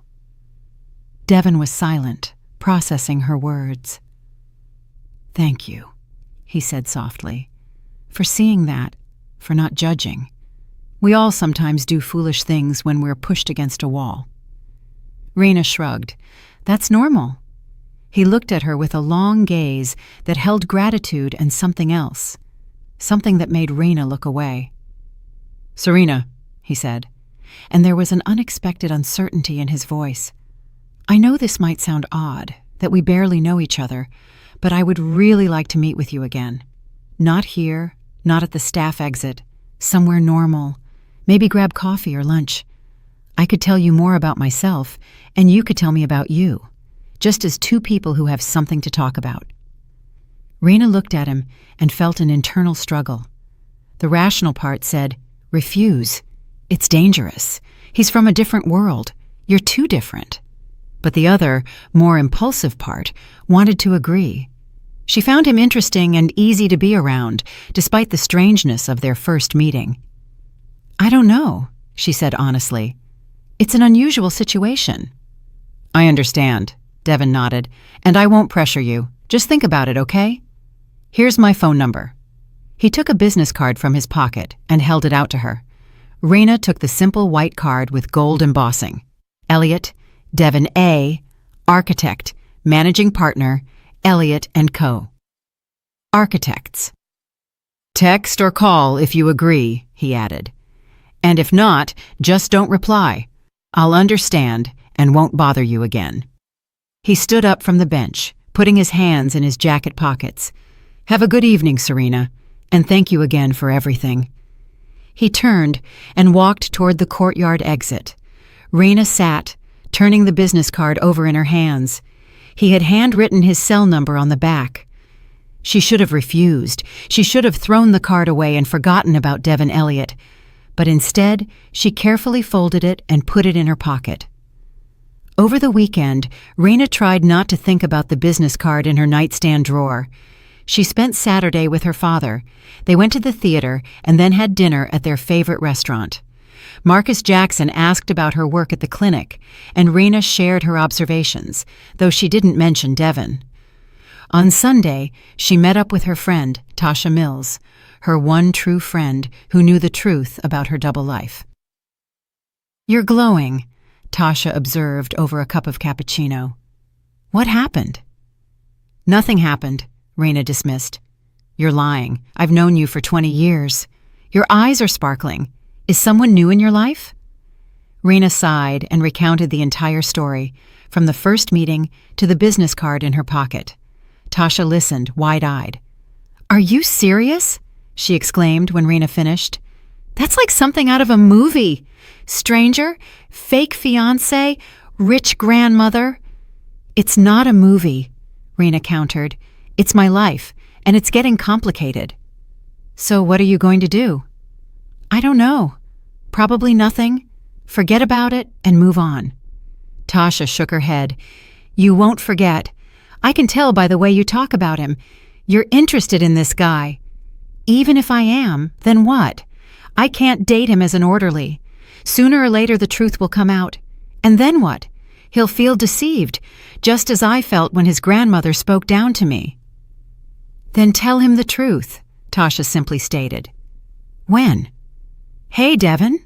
Speaker 1: Devon was silent, processing her words. "Thank you," he said softly, "for seeing that, for not judging. We all sometimes do foolish things when we're pushed against a wall." Rena shrugged. "That's normal." He looked at her with a long gaze that held gratitude and something else, something that made Rena look away. "Serena," he said, and there was an unexpected uncertainty in his voice. "I know this might sound odd, that we barely know each other, but I would really like to meet with you again. Not here, not at the staff exit. Somewhere normal. Maybe grab coffee or lunch. I could tell you more about myself, and you could tell me about you. Just as two people who have something to talk about. Raina looked at him and felt an internal struggle. The rational part said, refuse. It's dangerous. He's from a different world. You're too different. But the other, more impulsive part wanted to agree. She found him interesting and easy to be around, despite the strangeness of their first meeting. I don't know, she said honestly. It's an unusual situation. I understand, Devin nodded, and I won't pressure you. Just think about it, okay? Here's my phone number. He took a business card from his pocket and held it out to her. Raina took the simple white card with gold embossing. Elliot, Devin A., architect, managing partner, Elliot & Co. Architects. Text or call if you agree, he added. And if not, just don't reply. I'll understand and won't bother you again. He stood up from the bench, putting his hands in his jacket pockets. Have a good evening, Serena, and thank you again for everything. He turned and walked toward the courtyard exit. Raina sat, turning the business card over in her hands. He had handwritten his cell number on the back. She should have refused. She should have thrown the card away and forgotten about Devin Elliott. But instead, she carefully folded it and put it in her pocket. Over the weekend, Raina tried not to think about the business card in her nightstand drawer. She spent Saturday with her father. They went to the theater and then had dinner at their favorite restaurant. Marcus Jackson asked about her work at the clinic, and Raina shared her observations, though she didn't mention Devin. On Sunday, she met up with her friend, Tasha Mills, her one true friend who knew the truth about her double life. You're glowing, Tasha observed over a cup of cappuccino. What happened? Nothing happened, Raina dismissed. You're lying. I've known you for 20 years. Your eyes are sparkling. Is someone new in your life? Raina sighed and recounted the entire story, from the first meeting to the business card in her pocket. Tasha listened, wide-eyed. Are you serious? She exclaimed when Raina finished. That's like something out of a movie. Stranger, fake fiancé, rich grandmother. It's not a movie, Raina countered. It's my life, and it's getting complicated. So what are you going to do? I don't know. Probably nothing. Forget about it and move on. Tasha shook her head. You won't forget. I can tell by the way you talk about him. You're interested in this guy. Even if I am, then what? I can't date him as an orderly. Sooner or later the truth will come out. And then what? He'll feel deceived, just as I felt when his grandmother spoke down to me. Then tell him the truth, Tasha simply stated. When? Hey, Devin.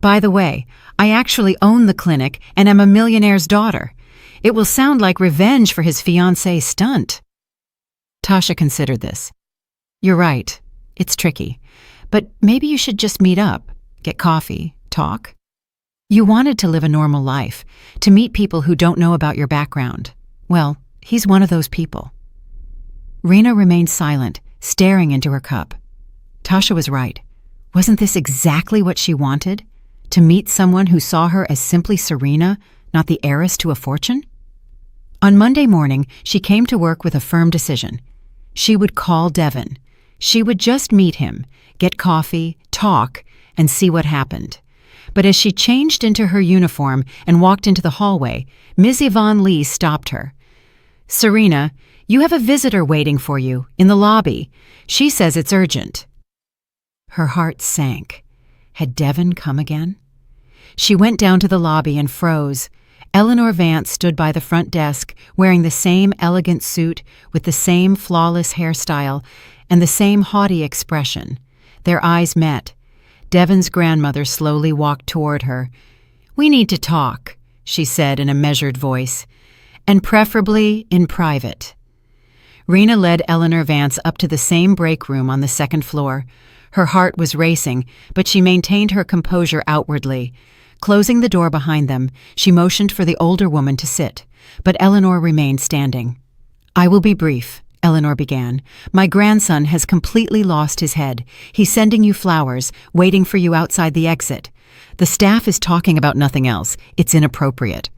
Speaker 1: By the way, I actually own the clinic and am a millionaire's daughter. It will sound like revenge for his fiancée's stunt. Tasha considered this. You're right. It's tricky. But maybe you should just meet up, get coffee, talk. You wanted to live a normal life, to meet people who don't know about your background. Well, he's one of those people. Raina remained silent, staring into her cup. Tasha was right. Wasn't this exactly what she wanted? To meet someone who saw her as simply Serena, not the heiress to a fortune? On Monday morning, she came to work with a firm decision. She would call Devin. She would just meet him, get coffee, talk, and see what happened. But as she changed into her uniform and walked into the hallway, Ms. Yvonne Lee stopped her. Serena, you have a visitor waiting for you in the lobby. She says it's urgent. Her heart sank. Had Devin come again? She went down to the lobby and froze. Lunar Vengeance stood by the front desk, wearing the same elegant suit with the same flawless hairstyle and the same haughty expression. Their eyes met. Devin's grandmother slowly walked toward her. We need to talk, she said in a measured voice, and preferably in private. Raina led Lunar Vengeance up to the same break room on the second floor. Her heart was racing, but she maintained her composure outwardly. Closing the door behind them, she motioned for the older woman to sit, but Eleanor remained standing. I will be brief, Eleanor began. "My grandson has completely lost his head. He's sending you flowers, waiting for you outside the exit. The staff is talking about nothing else. It's inappropriate."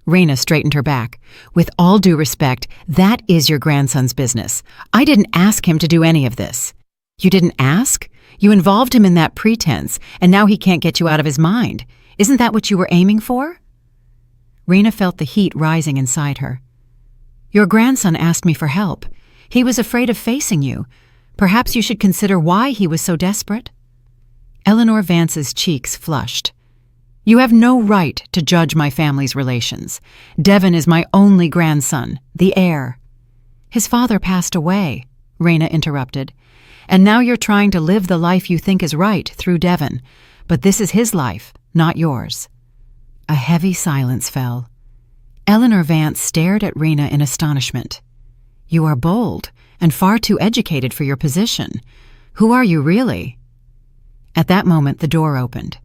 Speaker 1: Raina straightened her back. "With all due respect, that is your grandson's business. I didn't ask him to do any of this." "You didn't ask? You involved him in that pretense, and now he can't get you out of his mind. Isn't that what you were aiming for?" Raina felt the heat rising inside her. "Your grandson asked me for help. He was afraid of facing you. Perhaps you should consider why he was so desperate." Eleanor Vance's cheeks flushed. "You have no right to judge my family's relations. Devon is my only grandson, the heir." "His father passed away," Raina interrupted. "And now you're trying to live the life you think is right through Devon. But this is his life, not yours." A heavy silence fell. Eleanor Vance stared at Raina in astonishment. "You are bold and far too educated for your position. Who are you really?" At that moment, the door opened.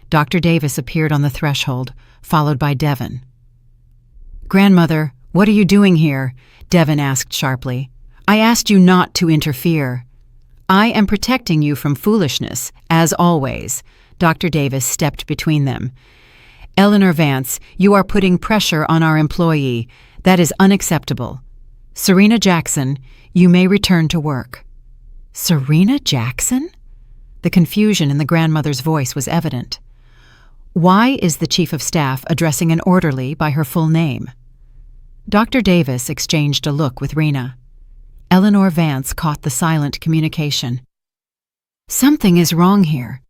Speaker 1: Dr. Davis appeared on the threshold, followed by Devon. "Grandmother, what are you doing here?" Devon asked sharply. "I asked you not to interfere." "I am protecting you from foolishness, as always." Dr. Davis stepped between them. "Eleanor Vance, you are putting pressure on our employee. That is unacceptable. Serena Jackson, you may return to work." "Serena Jackson?" The confusion in the grandmother's voice was evident. "Why is the chief of staff addressing an orderly by her full name?" Dr. Davis exchanged a look with Raina. Eleanor Vance caught the silent communication. "Something is wrong here.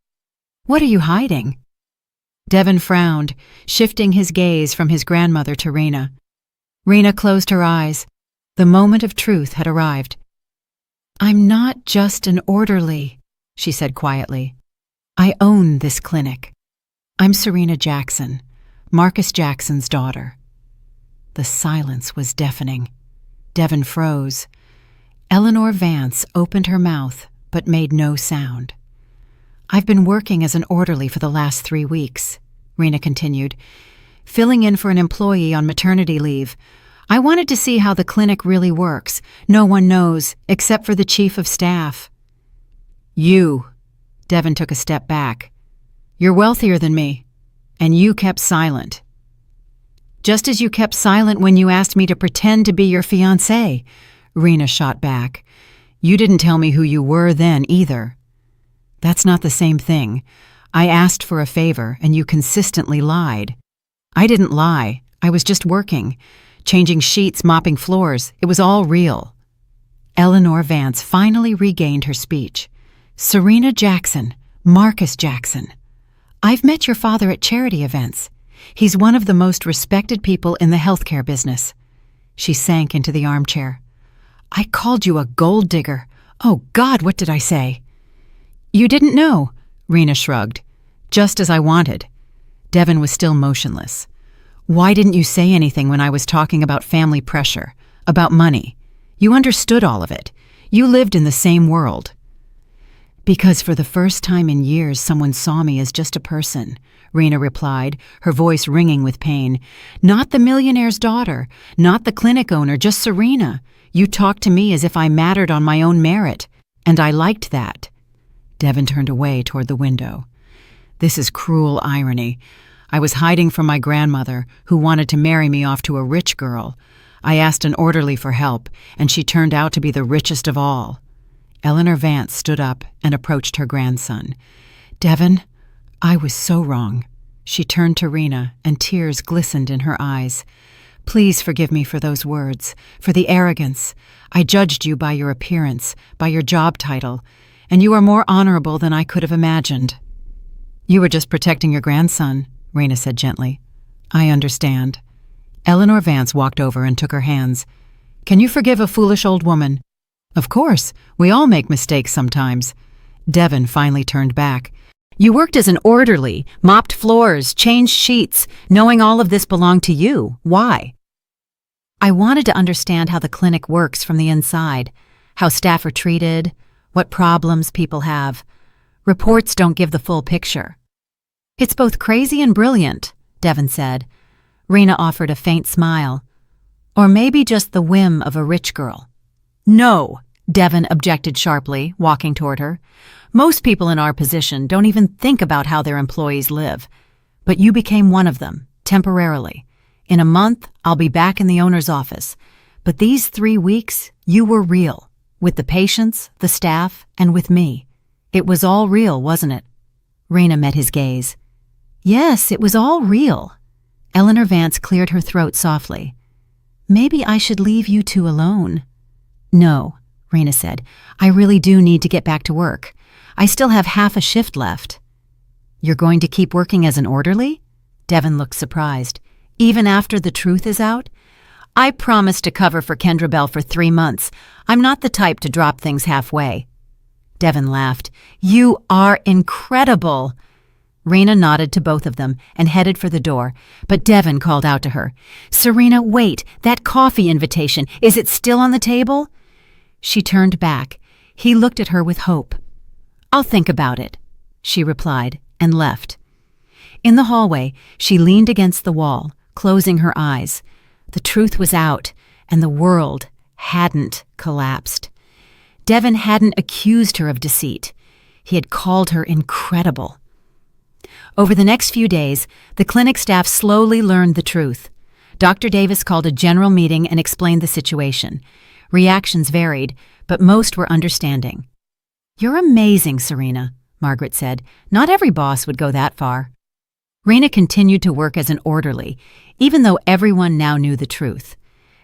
Speaker 1: What are you hiding?" Devon frowned, shifting his gaze from his grandmother to Raina. Raina closed her eyes. The moment of truth had arrived. "I'm not just an orderly," she said quietly. "I own this clinic. I'm Serena Jackson, Marcus Jackson's daughter." The silence was deafening. Devon froze. Eleanor Vance opened her mouth but made no sound. "I've been working as an orderly for the last 3 weeks," Raina continued, "filling in for an employee on maternity leave. I wanted to see how the clinic really works. No one knows, except for the chief of staff." "You," Devon took a step back. "You're wealthier than me, and you kept silent. Just as you kept silent when you asked me to pretend to be your fiancée," Raina shot back. "You didn't tell me who you were then either." "That's not the same thing. I asked for a favor, and you consistently lied." "I didn't lie. I was just working. Changing sheets, mopping floors. It was all real." Eleanor Vance finally regained her speech. "Serena Jackson, Marcus Jackson. I've met your father at charity events. He's one of the most respected people in the healthcare business." She sank into the armchair. "I called you a gold digger. Oh, God, what did I say?" "You didn't know," Raina shrugged. "Just as I wanted." Devon was still motionless. "Why didn't you say anything when I was talking about family pressure, about money? You understood all of it. You lived in the same world." "Because for the first time in years someone saw me as just a person," Raina replied, her voice ringing with pain. "Not the millionaire's daughter, not the clinic owner, just Serena. You talked to me as if I mattered on my own merit, and I liked that." Devon turned away toward the window. "This is cruel irony. I was hiding from my grandmother, who wanted to marry me off to a rich girl. I asked an orderly for help, and she turned out to be the richest of all." Eleanor Vance stood up and approached her grandson. "Devon, I was so wrong." She turned to Raina, and tears glistened in her eyes. "Please forgive me for those words, for the arrogance. I judged you by your appearance, by your job title, and you are more honorable than I could have imagined." "You were just protecting your grandson," Raina said gently. "I understand." Eleanor Vance walked over and took her hands. "Can you forgive a foolish old woman?" "Of course. We all make mistakes sometimes." Devon finally turned back. "You worked as an orderly, mopped floors, changed sheets, knowing all of this belonged to you. Why?" "I wanted to understand how the clinic works from the inside, how staff are treated, what problems people have. Reports don't give the full picture." "It's both crazy and brilliant," Devon said. Raina offered a faint smile. "Or maybe just the whim of a rich girl." No, Devon objected sharply, walking toward her. Most people in our position don't even think about how their employees live. But you became one of them, temporarily. In a month, I'll be back in the owner's office. But these 3 weeks, you were real. With the patients, the staff, and with me. It was all real, wasn't it? Raina met his gaze. Yes, it was all real. Eleanor Vance cleared her throat softly. Maybe I should leave you two alone. No, Raina said. I really do need to get back to work. I still have half a shift left. You're going to keep working as an orderly? Devon looked surprised. Even after the truth is out? I promised to cover for Kendra Bell for 3 months. I'm not the type to drop things halfway. Devon laughed. You are incredible. Raina nodded to both of them and headed for the door, but Devon called out to her. Serena, wait, that coffee invitation, is it still on the table? She turned back. He looked at her with hope. I'll think about it, she replied, and left. In the hallway, she leaned against the wall, closing her eyes. The truth was out, and the world hadn't collapsed. Devon hadn't accused her of deceit. He had called her incredible. Over the next few days, the clinic staff slowly learned the truth. Dr. Davis called a general meeting and explained the situation. Reactions varied, but most were understanding. You're amazing, Serena, Margaret said. Not every boss would go that far. Raina continued to work as an orderly, even though everyone now knew the truth.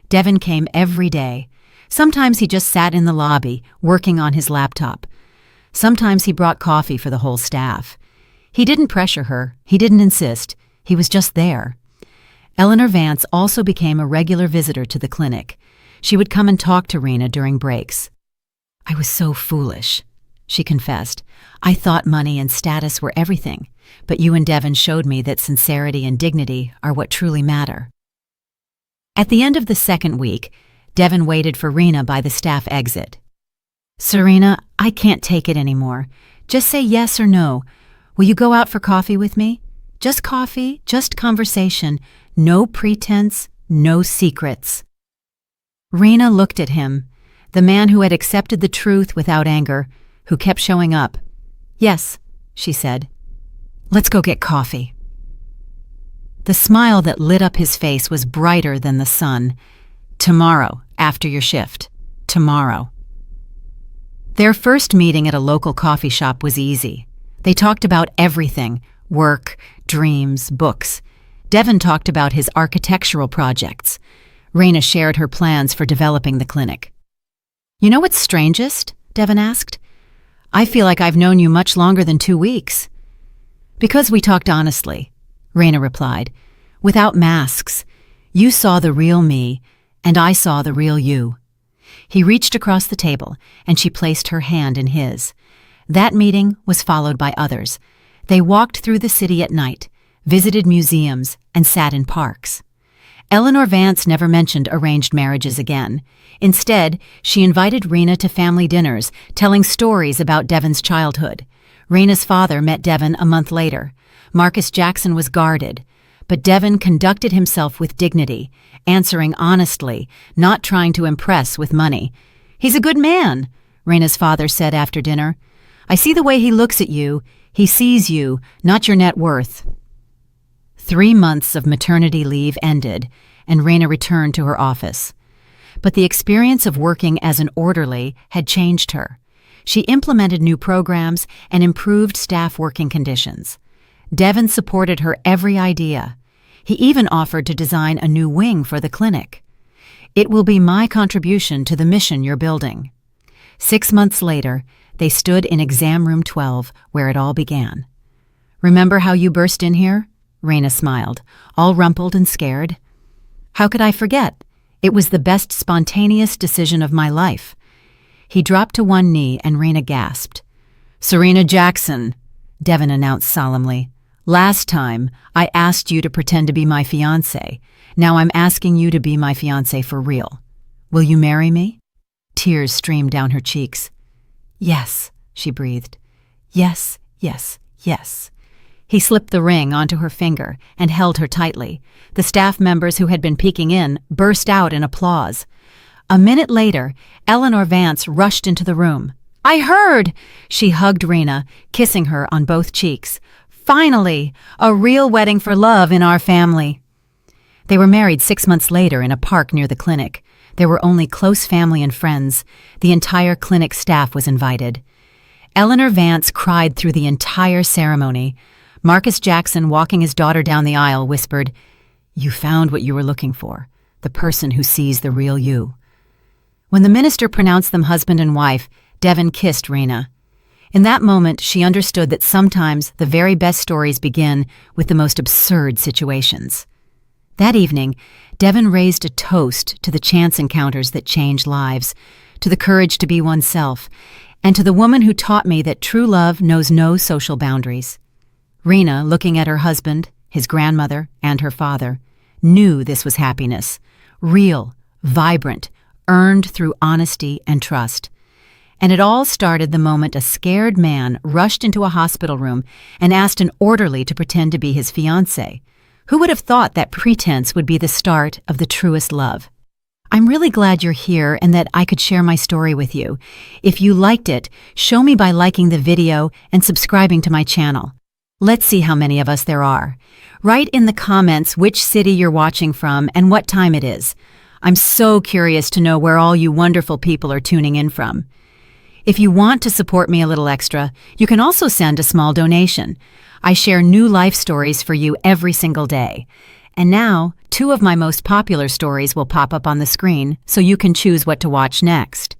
Speaker 1: Devon came every day. Sometimes he just sat in the lobby, working on his laptop. Sometimes he brought coffee for the whole staff. He didn't pressure her. He didn't insist. He was just there. Eleanor Vance also became a regular visitor to the clinic. She would come and talk to Raina during breaks. I was so foolish, she confessed. I thought money and status were everything, but you and Devon showed me that sincerity and dignity are what truly matter. At the end of the second week, Devon waited for Raina by the staff exit. Serena, I can't take it anymore. Just say yes or no. Will you go out for coffee with me? Just coffee, just conversation. No pretense, no secrets. Raina looked at him, the man who had accepted the truth without anger, who kept showing up. Yes, she said. Let's go get coffee. The smile that lit up his face was brighter than the sun. Tomorrow, after your shift. Tomorrow. Their first meeting at a local coffee shop was easy. They talked about everything, work, dreams, books. Devon talked about his architectural projects. Raina shared her plans for developing the clinic. You know what's strangest? Devon asked. I feel like I've known you much longer than 2 weeks. Because we talked honestly, Raina replied. Without masks. You saw the real me, and I saw the real you. He reached across the table, and she placed her hand in his. That meeting was followed by others. They walked through the city at night, visited museums, and sat in parks. Eleanor Vance never mentioned arranged marriages again. Instead, she invited Raina to family dinners, telling stories about Devon's childhood. Raina's father met Devon a month later. Marcus Jackson was guarded, but Devon conducted himself with dignity, answering honestly, not trying to impress with money. He's a good man, Raina's father said after dinner. I see the way he looks at you. He sees you, not your net worth. 3 months of maternity leave ended, and Raina returned to her office. But the experience of working as an orderly had changed her. She implemented new programs and improved staff working conditions. Devon supported her every idea. He even offered to design a new wing for the clinic. It will be my contribution to the mission you're building. 6 months later, they stood in exam room 12, where it all began. Remember how you burst in here? Raina smiled, all rumpled and scared. How could I forget? It was the best spontaneous decision of my life. He dropped to one knee and Raina gasped. Serena Jackson, Devon announced solemnly. Last time, I asked you to pretend to be my fiancée. Now I'm asking you to be my fiancée for real. Will you marry me? Tears streamed down her cheeks. Yes, she breathed. Yes, yes, yes. He slipped the ring onto her finger and held her tightly. The staff members who had been peeking in burst out in applause. A minute later, Eleanor Vance rushed into the room. "I heard!" She hugged Rena, kissing her on both cheeks. "Finally, a real wedding for love in our family." They were married 6 months later in a park near the clinic. There were only close family and friends. The entire clinic staff was invited. Eleanor Vance cried through the entire ceremony. Marcus Jackson, walking his daughter down the aisle, whispered, "You found what you were looking for, the person who sees the real you." When the minister pronounced them husband and wife, Devon kissed Rena. In that moment, she understood that sometimes the very best stories begin with the most absurd situations. That evening, Devon raised a toast to the chance encounters that change lives, to the courage to be oneself, and to the woman who taught me that true love knows no social boundaries. Rena, looking at her husband, his grandmother, and her father, knew this was happiness, real, vibrant, earned through honesty and trust. And it all started the moment a scared man rushed into a hospital room and asked an orderly to pretend to be his fiancée. Who would have thought that pretense would be the start of the truest love? I'm really glad you're here and that I could share my story with you. If you liked it, show me by liking the video and subscribing to my channel. Let's see how many of us there are. Write in the comments which city you're watching from and what time it is. I'm so curious to know where all you wonderful people are tuning in from. If you want to support me a little extra, you can also send a small donation. I share new life stories for you every single day. And now, 2 of my most popular stories will pop up on the screen, so you can choose what to watch next.